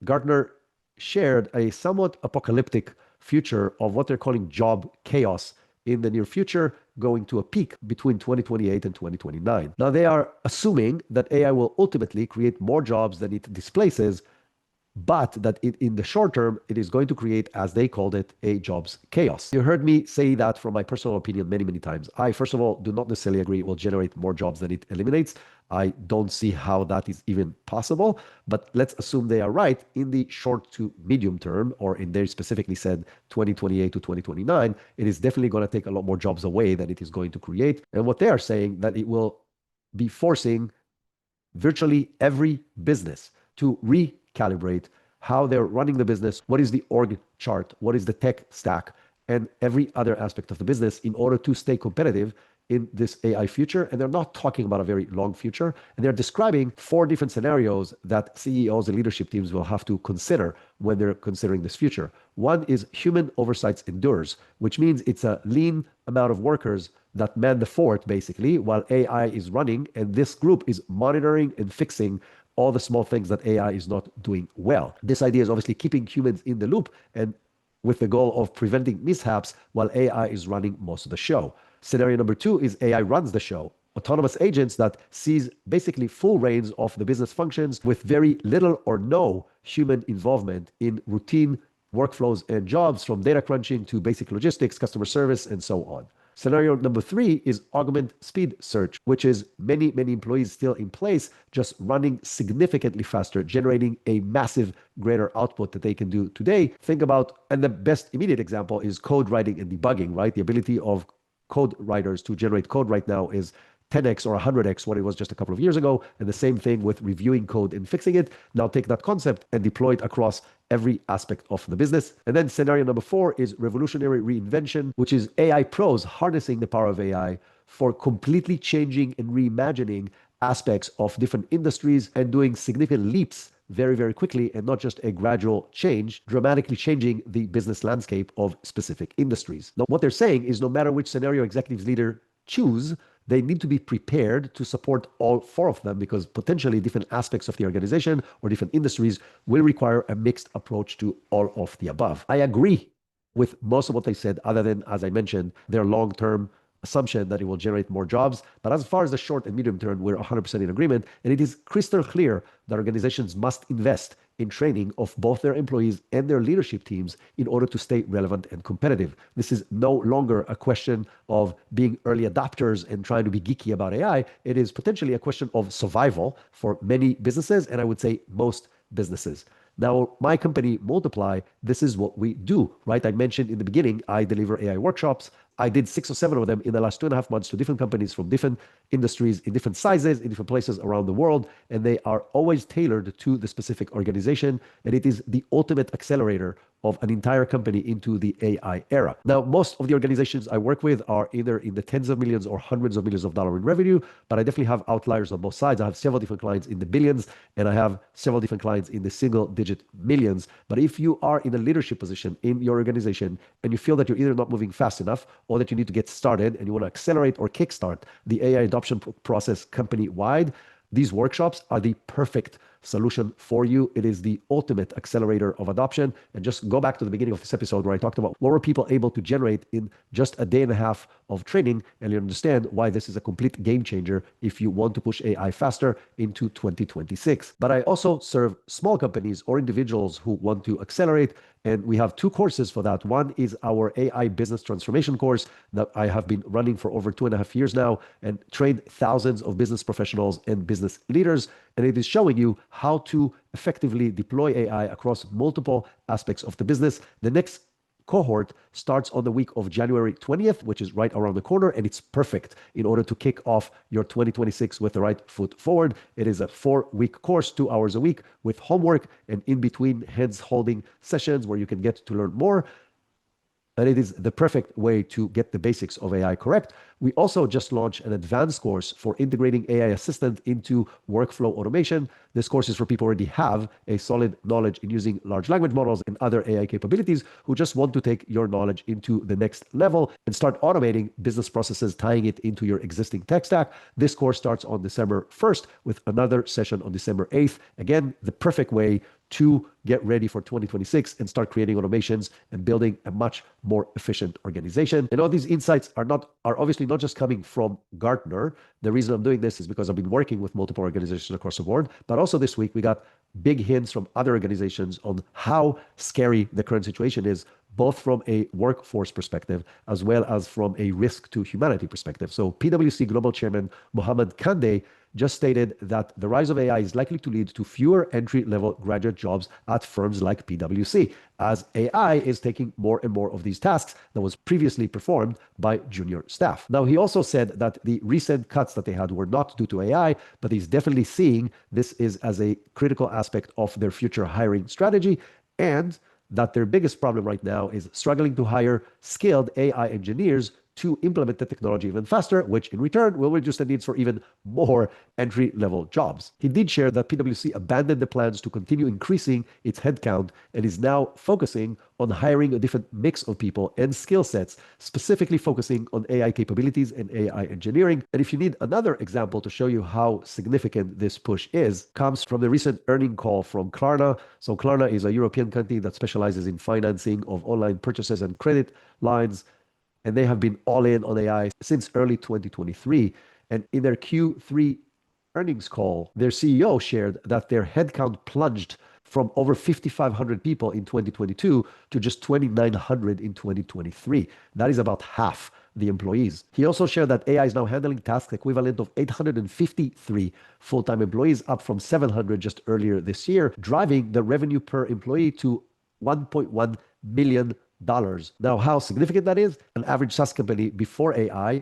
Gartner shared a somewhat apocalyptic future of what they're calling job chaos in the near future, going to a peak between 2028 and 2029. Now, they are assuming that AI will ultimately create more jobs than it displaces, but that in the short term, it is going to create, as they called it, a jobs chaos. You heard me say that from my personal opinion many, many times. I, first of all, do not necessarily agree it will generate more jobs than it eliminates. I don't see how that is even possible, but let's assume they are right in the short to medium term, or in they specifically said 2028 to 2029, it is definitely going to take a lot more jobs away than it is going to create. And what they are saying that it will be forcing virtually every business to recalibrate how they're running the business, what is the org chart, what is the tech stack, and every other aspect of the business in order to stay competitive in this AI future. And they're not talking about a very long future. And they're describing 4 different scenarios that CEOs and leadership teams will have to consider when they're considering this future. One is human oversight endures, which means it's a lean amount of workers that man the fort, basically, while AI is running. And this group is monitoring and fixing all the small things that AI is not doing well. This idea is obviously keeping humans in the loop and with the goal of preventing mishaps while AI is running most of the show. Scenario number 2 is AI runs the show. Autonomous agents that seize basically full reins of the business functions with very little or no human involvement in routine workflows and jobs, from data crunching to basic logistics, customer service, and so on. Scenario number 3 is augment speed search, which is many employees still in place, just running significantly faster, generating a massive greater output that they can do today. Think about, and the best immediate example is code writing and debugging, right? The ability of code writers to generate code right now is 10x or 100x what it was just a couple of years ago. And the same thing with reviewing code and fixing it. Now take that concept and deploy it across every aspect of the business. And then scenario number 4 is revolutionary reinvention, which is AI pros harnessing the power of AI for completely changing and reimagining aspects of different industries and doing significant leaps very quickly, and not just a gradual change, dramatically changing the business landscape of specific industries. Now, what they're saying is no matter which scenario executives leader choose, they need to be prepared to support all 4 of them, because potentially different aspects of the organization or different industries will require a mixed approach to all of the above. I agree with most of what they said, other than, as I mentioned, their long-term assumption that it will generate more jobs. But as far as the short and medium term, we're 100% in agreement. And it is crystal clear that organizations must invest in training of both their employees and their leadership teams in order to stay relevant and competitive. This is no longer a question of being early adopters and trying to be geeky about AI. It is potentially a question of survival for many businesses, and I would say most businesses. Now, my company, Multiplai, this is what we do, right? I mentioned in the beginning, I deliver AI workshops. I did 6 or 7 of them in the last 2.5 months to different companies from different industries, in different sizes, in different places around the world. And they are always tailored to the specific organization. And it is the ultimate accelerator of an entire company into the AI era. Now, most of the organizations I work with are either in the tens of millions or hundreds of millions of dollars in revenue, but I definitely have outliers on both sides. I have several different clients in the billions, and I have several different clients in the single-digit millions. But if you are in a leadership position in your organization and you feel that you're either not moving fast enough or that you need to get started and you want to accelerate or kickstart the AI adoption process company-wide, these workshops are the perfect solution for you. It is the ultimate accelerator of adoption. And just go back to the beginning of this episode where I talked about what were people able to generate in just a day and a half of training, and you understand why this is a complete game changer if you want to push AI faster into 2026. But I also serve small companies or individuals who want to accelerate, and we have 2 courses for that. One is our AI business transformation course that I have been running for over 2.5 years now and trained thousands of business professionals and business leaders. And it is showing you how to effectively deploy AI across multiple aspects of the business. The next cohort starts on the week of January 20th, which is right around the corner, and it's perfect in order to kick off your 2026 with the right foot forward. It is a 4-week course, 2 hours a week with homework and in between hands-holding sessions where you can get to learn more. And it is the perfect way to get the basics of AI correct. We also just launched an advanced course for integrating AI assistant into workflow automation. This course is for people who already have a solid knowledge in using large language models and other AI capabilities, who just want to take your knowledge into the next level and start automating business processes, tying it into your existing tech stack. This course starts on December 1st with another session on December 8th. Again, the perfect way to get ready for 2026 and start creating automations and building a much more efficient organization. And all these insights are obviously not just coming from Gartner. The reason I'm doing this is because I've been working with multiple organizations across the board, but also this week we got big hints from other organizations on how scary the current situation is, both from a workforce perspective as well as from a risk to humanity perspective. So PwC Global Chairman Mohammed Kande just stated that the rise of AI is likely to lead to fewer entry-level graduate jobs at firms like PwC, as AI is taking more and more of these tasks that was previously performed by junior staff. Now, he also said that the recent cuts that they had were not due to AI, but he's definitely seeing this is as a critical aspect of their future hiring strategy, and that their biggest problem right now is struggling to hire skilled AI engineers to implement the technology even faster, which in return will reduce the needs for even more entry-level jobs. He did share that PwC abandoned the plans to continue increasing its headcount and is now focusing on hiring a different mix of people and skill sets, specifically focusing on AI capabilities and AI engineering. And if you need another example to show you how significant this push is, comes from the recent earning call from Klarna. So Klarna is a European company that specializes in financing of online purchases and credit lines, and they have been all in on AI since early 2023. And in their Q3 earnings call, their CEO shared that their headcount plunged from over 5,500 people in 2022 to just 2,900 in 2023. That is about half the employees. He also shared that AI is now handling tasks equivalent of 853 full-time employees, up from 700 just earlier this year, driving the revenue per employee to $1.1 million. Now, how significant that is? An average SaaS company before AI,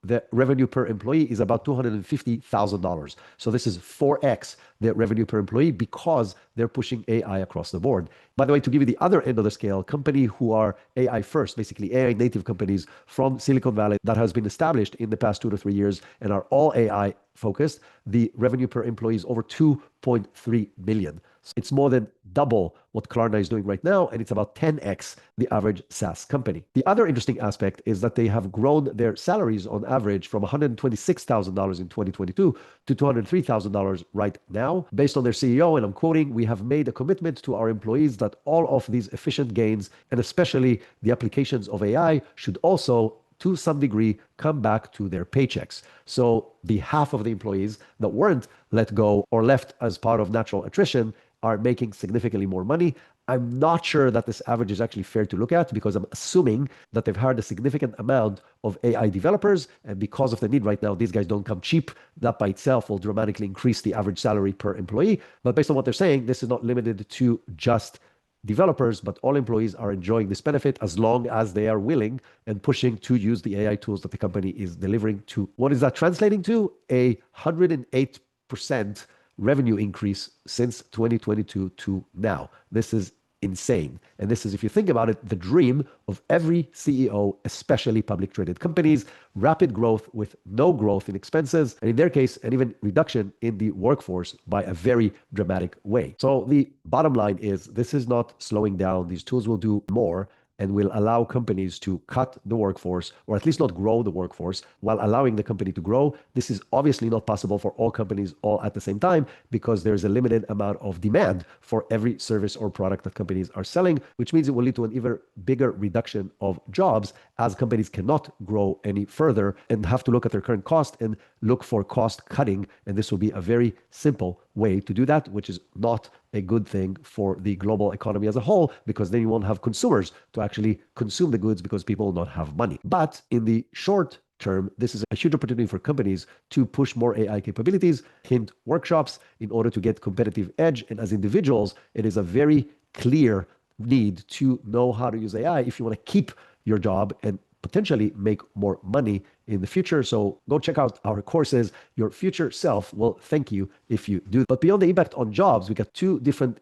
the revenue per employee is about $250,000. So this is 4x the revenue per employee because they're pushing AI across the board. By the way, to give you the other end of the scale, companies who are AI first, basically AI native companies from Silicon Valley that has been established in the past 2 to 3 years and are all AI focused, the revenue per employee is over 2.3 million. It's more than double what Klarna is doing right now, and it's about 10x the average SaaS company. The other interesting aspect is that they have grown their salaries on average from $126,000 in 2022 to $203,000 right now. Based on their CEO, and I'm quoting, "We have made a commitment to our employees that all of these efficient gains, and especially the applications of AI, should also to some degree come back to their paychecks." So the half of the employees that weren't let go or left as part of natural attrition are making significantly more money. I'm not sure that this average is actually fair to look at because I'm assuming that they've hired a significant amount of AI developers, and because of the need right now, these guys don't come cheap. That by itself will dramatically increase the average salary per employee. But based on what they're saying, this is not limited to just developers, but all employees are enjoying this benefit as long as they are willing and pushing to use the AI tools that the company is delivering to. What is that translating to? 108% revenue increase since 2022 to now. This is insane. And this is, if you think about it, the dream of every CEO, especially public traded companies: rapid growth with no growth in expenses, and in their case, an even reduction in the workforce by a very dramatic way. So the bottom line is this is not slowing down. These tools will do more and will allow companies to cut the workforce, or at least not grow the workforce, while allowing the company to grow. This is obviously not possible for all companies all at the same time because there's a limited amount of demand for every service or product that companies are selling, which means it will lead to an even bigger reduction of jobs as companies cannot grow any further and have to look at their current cost and look for cost cutting. And this will be a very simple way to do that, which is not a good thing for the global economy as a whole, because then you won't have consumers to actually consume the goods because people will not have money. But in the short term, this is a huge opportunity for companies to push more AI capabilities, hint workshops, in order to get competitive edge. And as individuals, it is a very clear need to know how to use AI if you want to keep your job and potentially make more money in the future. So go check out our courses. Your future self will thank you if you do. But beyond the impact on jobs, we got two different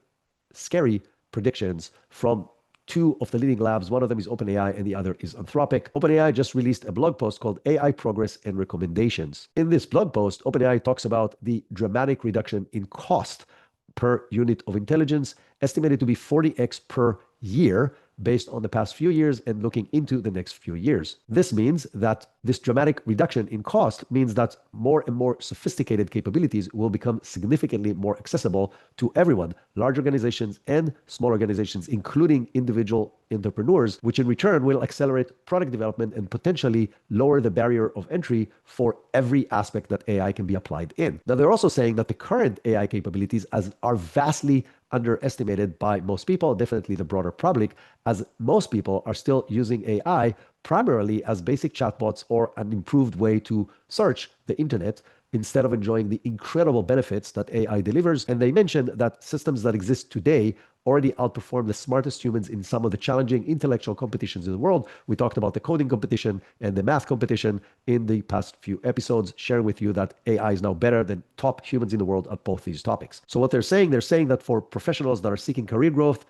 scary predictions from two of the leading labs. One of them is OpenAI and the other is Anthropic. OpenAI just released a blog post called AI Progress and Recommendations. In this blog post, OpenAI talks about the dramatic reduction in cost per unit of intelligence, estimated to be 40x per year based on the past few years and looking into the next few years. This means that this dramatic reduction in cost means that more and more sophisticated capabilities will become significantly more accessible to everyone, large organizations and small organizations, including individual entrepreneurs, which in return will accelerate product development and potentially lower the barrier of entry for every aspect that AI can be applied in. Now, they're also saying that the current AI capabilities are vastly underestimated by most people, definitely the broader public, as most people are still using AI primarily as basic chatbots or an improved way to search the internet instead of enjoying the incredible benefits that AI delivers. And they mentioned that systems that exist today already outperform the smartest humans in some of the challenging intellectual competitions in the world. We talked about the coding competition and the math competition in the past few episodes, sharing with you that AI is now better than top humans in the world at both these topics. So what they're saying that for professionals that are seeking career growth,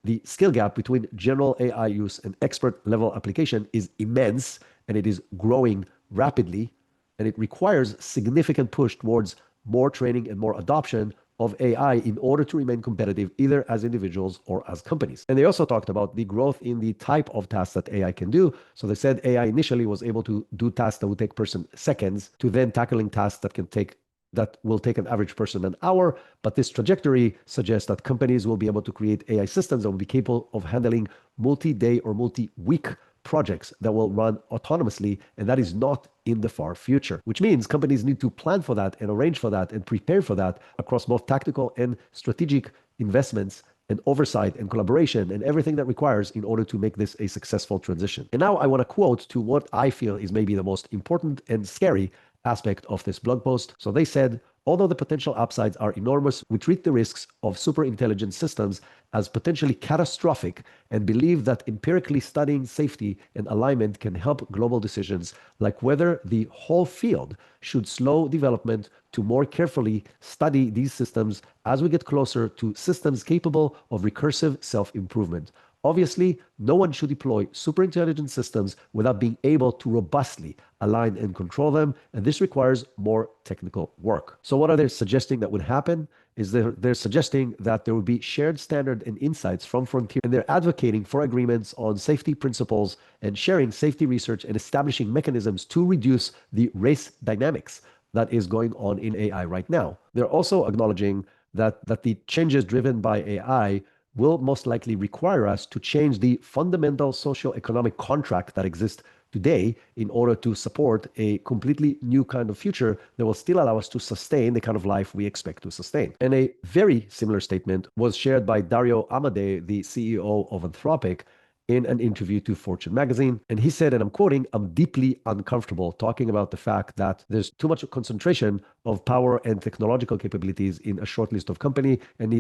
the skill gap between general AI use and expert level application is immense, and it is growing rapidly, and it requires significant push towards more training and more adoption of AI in order to remain competitive, either as individuals or as companies. And they also talked about the growth in the type of tasks that AI can do. So they said AI initially was able to do tasks that would take person seconds, to then tackling tasks that will take an average person an hour. But this trajectory suggests that companies will be able to create AI systems that will be capable of handling multi-day or multi-week projects that will run autonomously, and that is not in the far future, which means companies need to plan for that and arrange for that and prepare for that across both tactical and strategic investments and oversight and collaboration and everything that requires in order to make this a successful transition. And now I want to quote to what I feel is maybe the most important and scary aspect of this blog post. So they said, although the potential upsides are enormous, we treat the risks of super intelligent systems as potentially catastrophic and believe that empirically studying safety and alignment can help global decisions, like whether the whole field should slow development to more carefully study these systems as we get closer to systems capable of recursive self-improvement. Obviously, no one should deploy super intelligent systems without being able to robustly align and control them, and this requires more technical work. So what are they suggesting that would happen? They're suggesting that there would be shared standard and insights from frontier, and they're advocating for agreements on safety principles and sharing safety research and establishing mechanisms to reduce the race dynamics that is going on in AI right now. They're also acknowledging that the changes driven by AI will most likely require us to change the fundamental socio-economic contract that exists today in order to support a completely new kind of future that will still allow us to sustain the kind of life we expect to sustain. And a very similar statement was shared by Dario Amodei, the CEO of Anthropic, in an interview to Fortune magazine. And he said, and I'm quoting, "I'm deeply uncomfortable talking about the fact that there's too much concentration of power and technological capabilities in a short list of companies, and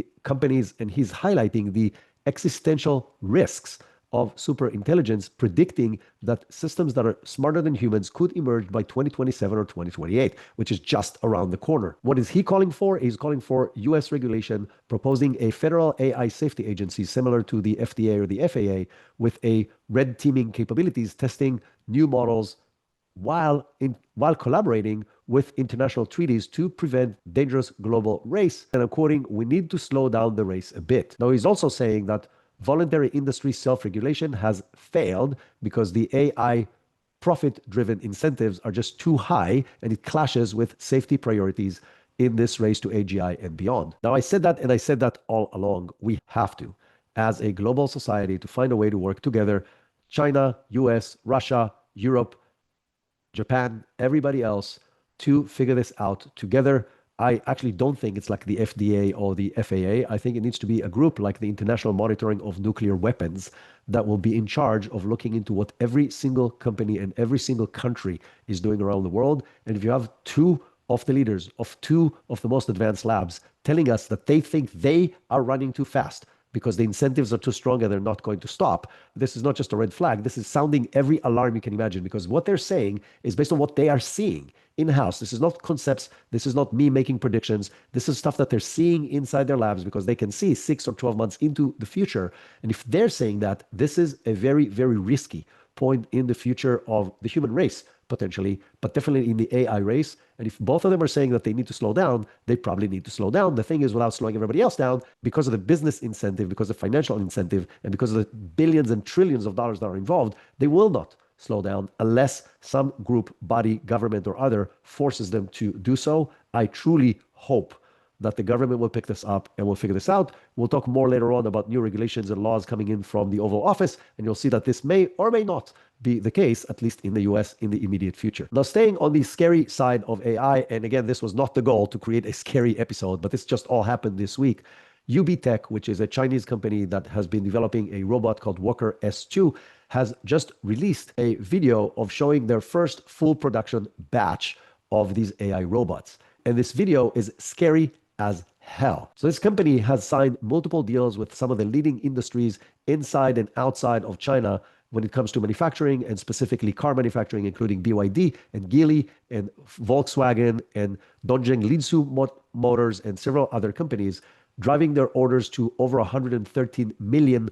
he's highlighting the existential risks of super intelligence, predicting that systems that are smarter than humans could emerge by 2027 or 2028, which is just around the corner." What is he calling for? He's calling for US regulation, proposing a federal AI safety agency similar to the FDA or the FAA with a red teaming capabilities, testing new models while collaborating with international treaties to prevent dangerous global race. And I'm quoting, "We need to slow down the race a bit." Now, he's also saying that voluntary industry self-regulation has failed because the AI profit-driven incentives are just too high, and it clashes with safety priorities in this race to AGI and beyond. Now, I said that, and I said that all along. We have to, as a global society, to find a way to work together. China, US, Russia, Europe, Japan, everybody else, to figure this out together. I actually don't think it's like the FDA or the FAA. I think it needs to be a group like the International Monitoring of Nuclear Weapons that will be in charge of looking into what every single company and every single country is doing around the world. And if you have two of the leaders of two of the most advanced labs telling us that they think they are running too fast because the incentives are too strong and they're not going to stop, this is not just a red flag. This is sounding every alarm you can imagine, because what they're saying is based on what they are seeing in-house. This is not concepts. This is not me making predictions. This is stuff that they're seeing inside their labs because they can see 6 or 12 months into the future. And if they're saying that, this is a very, very risky point in the future of the human race, potentially, but definitely in the AI race. And if both of them are saying that they need to slow down, they probably need to slow down. The thing is, without slowing everybody else down, because of the business incentive, because of financial incentive, and because of the billions and trillions of dollars that are involved, they will not slow down unless some group, body, government, or other forces them to do so. I truly hope that the government will pick this up and will figure this out. We'll talk more later on about new regulations and laws coming in from the Oval Office, and you'll see that this may or may not be the case, at least in the US, in the immediate future. Now, staying on the scary side of AI, and again, this was not the goal to create a scary episode, but this just all happened this week. UB Tech, which is a Chinese company that has been developing a robot called Walker S2, has just released a video of showing their first full production batch of these AI robots. And this video is scary as hell. So this company has signed multiple deals with some of the leading industries inside and outside of China when it comes to manufacturing, and specifically car manufacturing, including BYD and Geely and Volkswagen and Dongfeng Linsu Motors and several other companies, driving their orders to over $113 million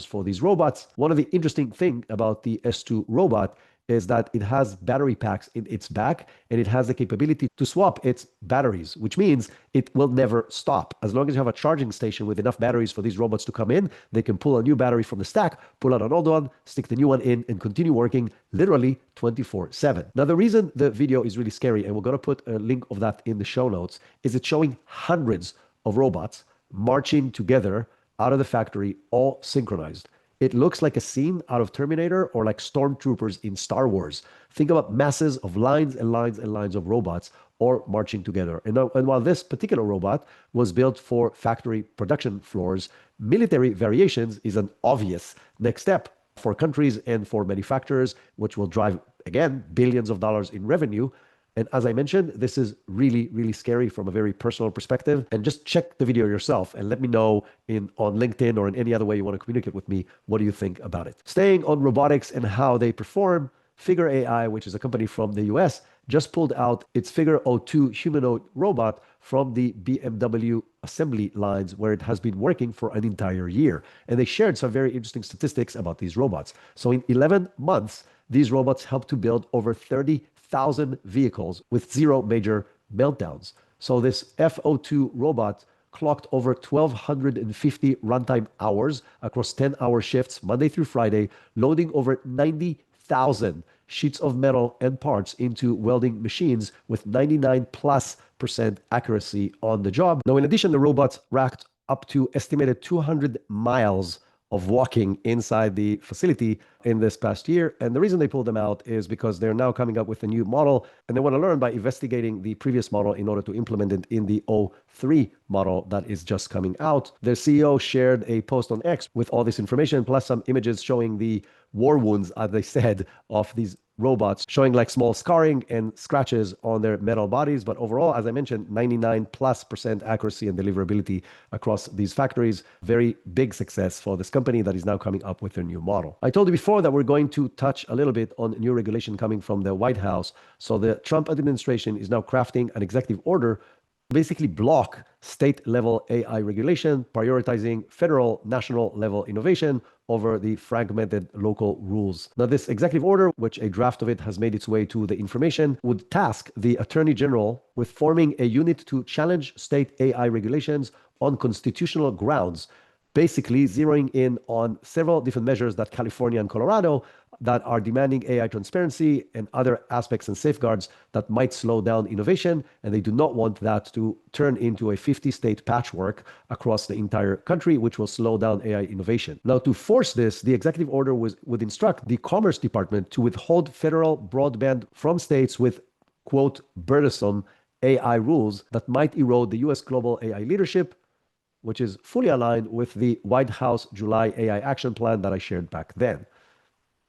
for these robots. One of the interesting things about the S2 robot is that it has battery packs in its back, and it has the capability to swap its batteries, which means it will never stop. As long as you have a charging station with enough batteries for these robots to come in, they can pull a new battery from the stack, pull out an old one, stick the new one in, and continue working literally 24/7. Now, the reason the video is really scary, and we're going to put a link of that in the show notes, is it's showing hundreds of robots marching together out of the factory, all synchronized. It looks like a scene out of Terminator or like stormtroopers in Star Wars. Think about masses of lines and lines and lines of robots all marching together. And while this particular robot was built for factory production floors, military variations is an obvious next step for countries and for manufacturers, which will drive, again, billions of dollars in revenue. And as I mentioned, this is really, really scary from a very personal perspective. And just check the video yourself and let me know on LinkedIn or in any other way you want to communicate with me. What do you think about it? Staying on robotics and how they perform, Figure AI, which is a company from the US, just pulled out its Figure 02 humanoid robot from the BMW assembly lines, where it has been working for an entire year. And they shared some very interesting statistics about these robots. So in 11 months, these robots helped to build over 30,000 vehicles with zero major meltdowns. So this F02 robot clocked over 1,250 runtime hours across 10-hour shifts, Monday through Friday, loading over 90,000 sheets of metal and parts into welding machines with 99+% accuracy on the job. Now, in addition, the robots racked up to estimated 200 miles of walking inside the facility in this past year. And the reason they pulled them out is because they're now coming up with a new model, and they want to learn by investigating the previous model in order to implement it in the O3 model that is just coming out. Their CEO shared a post on X with all this information, plus some images showing the war wounds, as they said, of these robots, showing like small scarring and scratches on their metal bodies. But overall, as I mentioned, 99+% accuracy and deliverability across these factories. Very big success for this company that is now coming up with their new model. I told you before that we're going to touch a little bit on new regulation coming from the White House. So the Trump administration is now crafting an executive order basically block state-level AI regulation, prioritizing federal, national-level innovation over the fragmented local rules. Now, this executive order, which a draft of it has made its way to the information, would task the Attorney General with forming a unit to challenge state AI regulations on constitutional grounds, basically zeroing in on several different measures that California and Colorado that are demanding AI transparency and other aspects and safeguards that might slow down innovation. And they do not want that to turn into a 50-state patchwork across the entire country, which will slow down AI innovation. Now, to force this, the executive order would instruct the Commerce Department to withhold federal broadband from states with, quote, burdensome AI rules that might erode the US global AI leadership, which is fully aligned with the White House July AI action plan that I shared back then.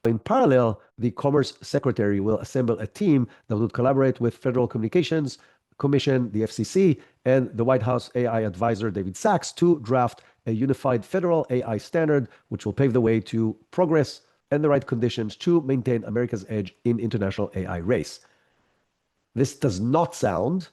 In parallel, the Commerce Secretary will assemble a team that will collaborate with Federal Communications Commission, the FCC, and the White House AI advisor, David Sachs, to draft a unified federal AI standard, which will pave the way to progress and the right conditions to maintain America's edge in international AI race. This does not sound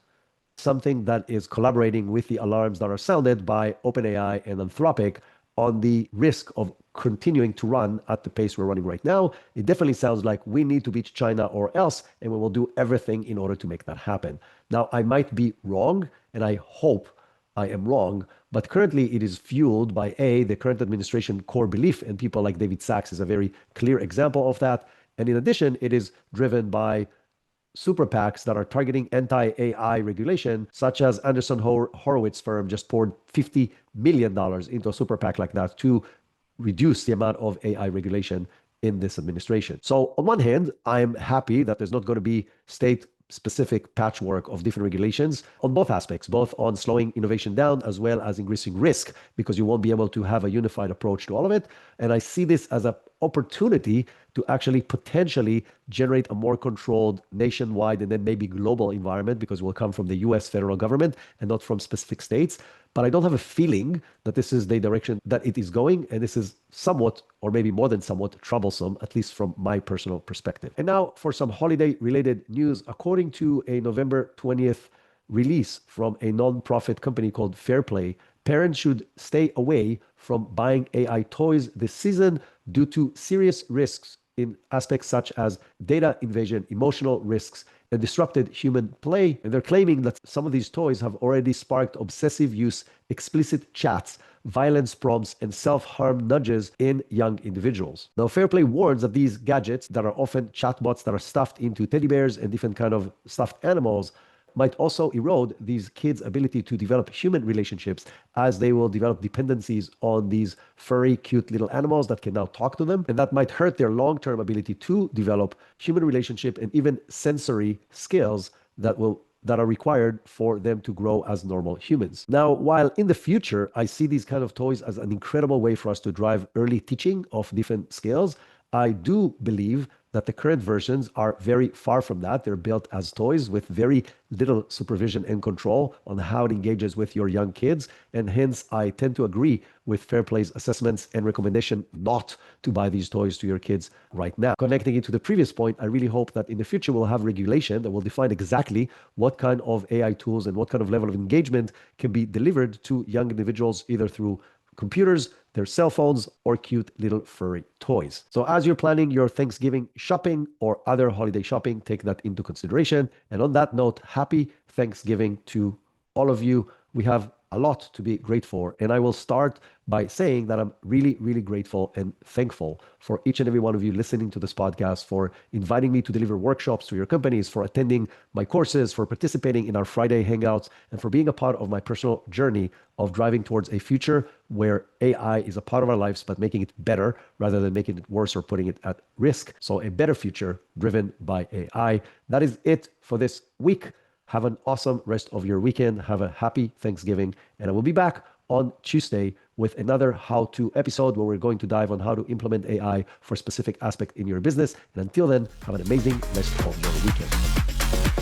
something that is collaborating with the alarms that are sounded by OpenAI and Anthropic on the risk of continuing to run at the pace we're running right now. It definitely sounds like we need to beat China or else, and we will do everything in order to make that happen. Now, I might be wrong, and I hope I am wrong, but currently it is fueled by the current administration core belief, and people like David Sachs is a very clear example of that. And in addition, it is driven by super PACs that are targeting anti-AI regulation, such as Anderson Horowitz firm just poured $50 million into a super PAC like that to reduce the amount of AI regulation in this administration. So on one hand, I'm happy that there's not going to be state specific patchwork of different regulations on both aspects, both on slowing innovation down as well as increasing risk, because you won't be able to have a unified approach to all of it. And I see this as an opportunity to actually potentially generate a more controlled nationwide and then maybe global environment, because it will come from the US federal government and not from specific states. But I don't have a feeling that this is the direction that it is going. And this is somewhat, or maybe more than somewhat, troublesome, at least from my personal perspective. And now for some holiday related news. According to a November 20th release from a non-profit company called Fairplay, parents should stay away from buying AI toys this season due to serious risks in aspects such as data invasion, emotional risks, and disrupted human play. And they're claiming that some of these toys have already sparked obsessive use, explicit chats, violence prompts, and self-harm nudges in young individuals. Now, Fairplay warns that these gadgets that are often chatbots that are stuffed into teddy bears and different kind of stuffed animals might also erode these kids' ability to develop human relationships, as they will develop dependencies on these furry, cute little animals that can now talk to them. And that might hurt their long-term ability to develop human relationship and even sensory skills that are required for them to grow as normal humans. Now, while in the future, I see these kind of toys as an incredible way for us to drive early teaching of different skills, I do believe that the current versions are very far from that. They're built as toys with very little supervision and control on how it engages with your young kids. And hence, I tend to agree with Fairplay's assessments and recommendation not to buy these toys to your kids right now. Connecting it to the previous point, I really hope that in the future we'll have regulation that will define exactly what kind of AI tools and what kind of level of engagement can be delivered to young individuals, either through computers, their cell phones, or cute little furry toys. So as you're planning your Thanksgiving shopping or other holiday shopping, take that into consideration. And on that note, happy Thanksgiving to all of you. We have a lot to be grateful for. And I will start by saying that I'm really, really grateful and thankful for each and every one of you listening to this podcast, for inviting me to deliver workshops to your companies, for attending my courses, for participating in our Friday Hangouts, and for being a part of my personal journey of driving towards a future where AI is a part of our lives, but making it better rather than making it worse or putting it at risk. So a better future driven by AI. That is it for this week. Have an awesome rest of your weekend. Have a happy Thanksgiving. And I will be back on Tuesday with another how-to episode where we're going to dive on how to implement AI for a specific aspect in your business. And until then, have an amazing rest of your weekend.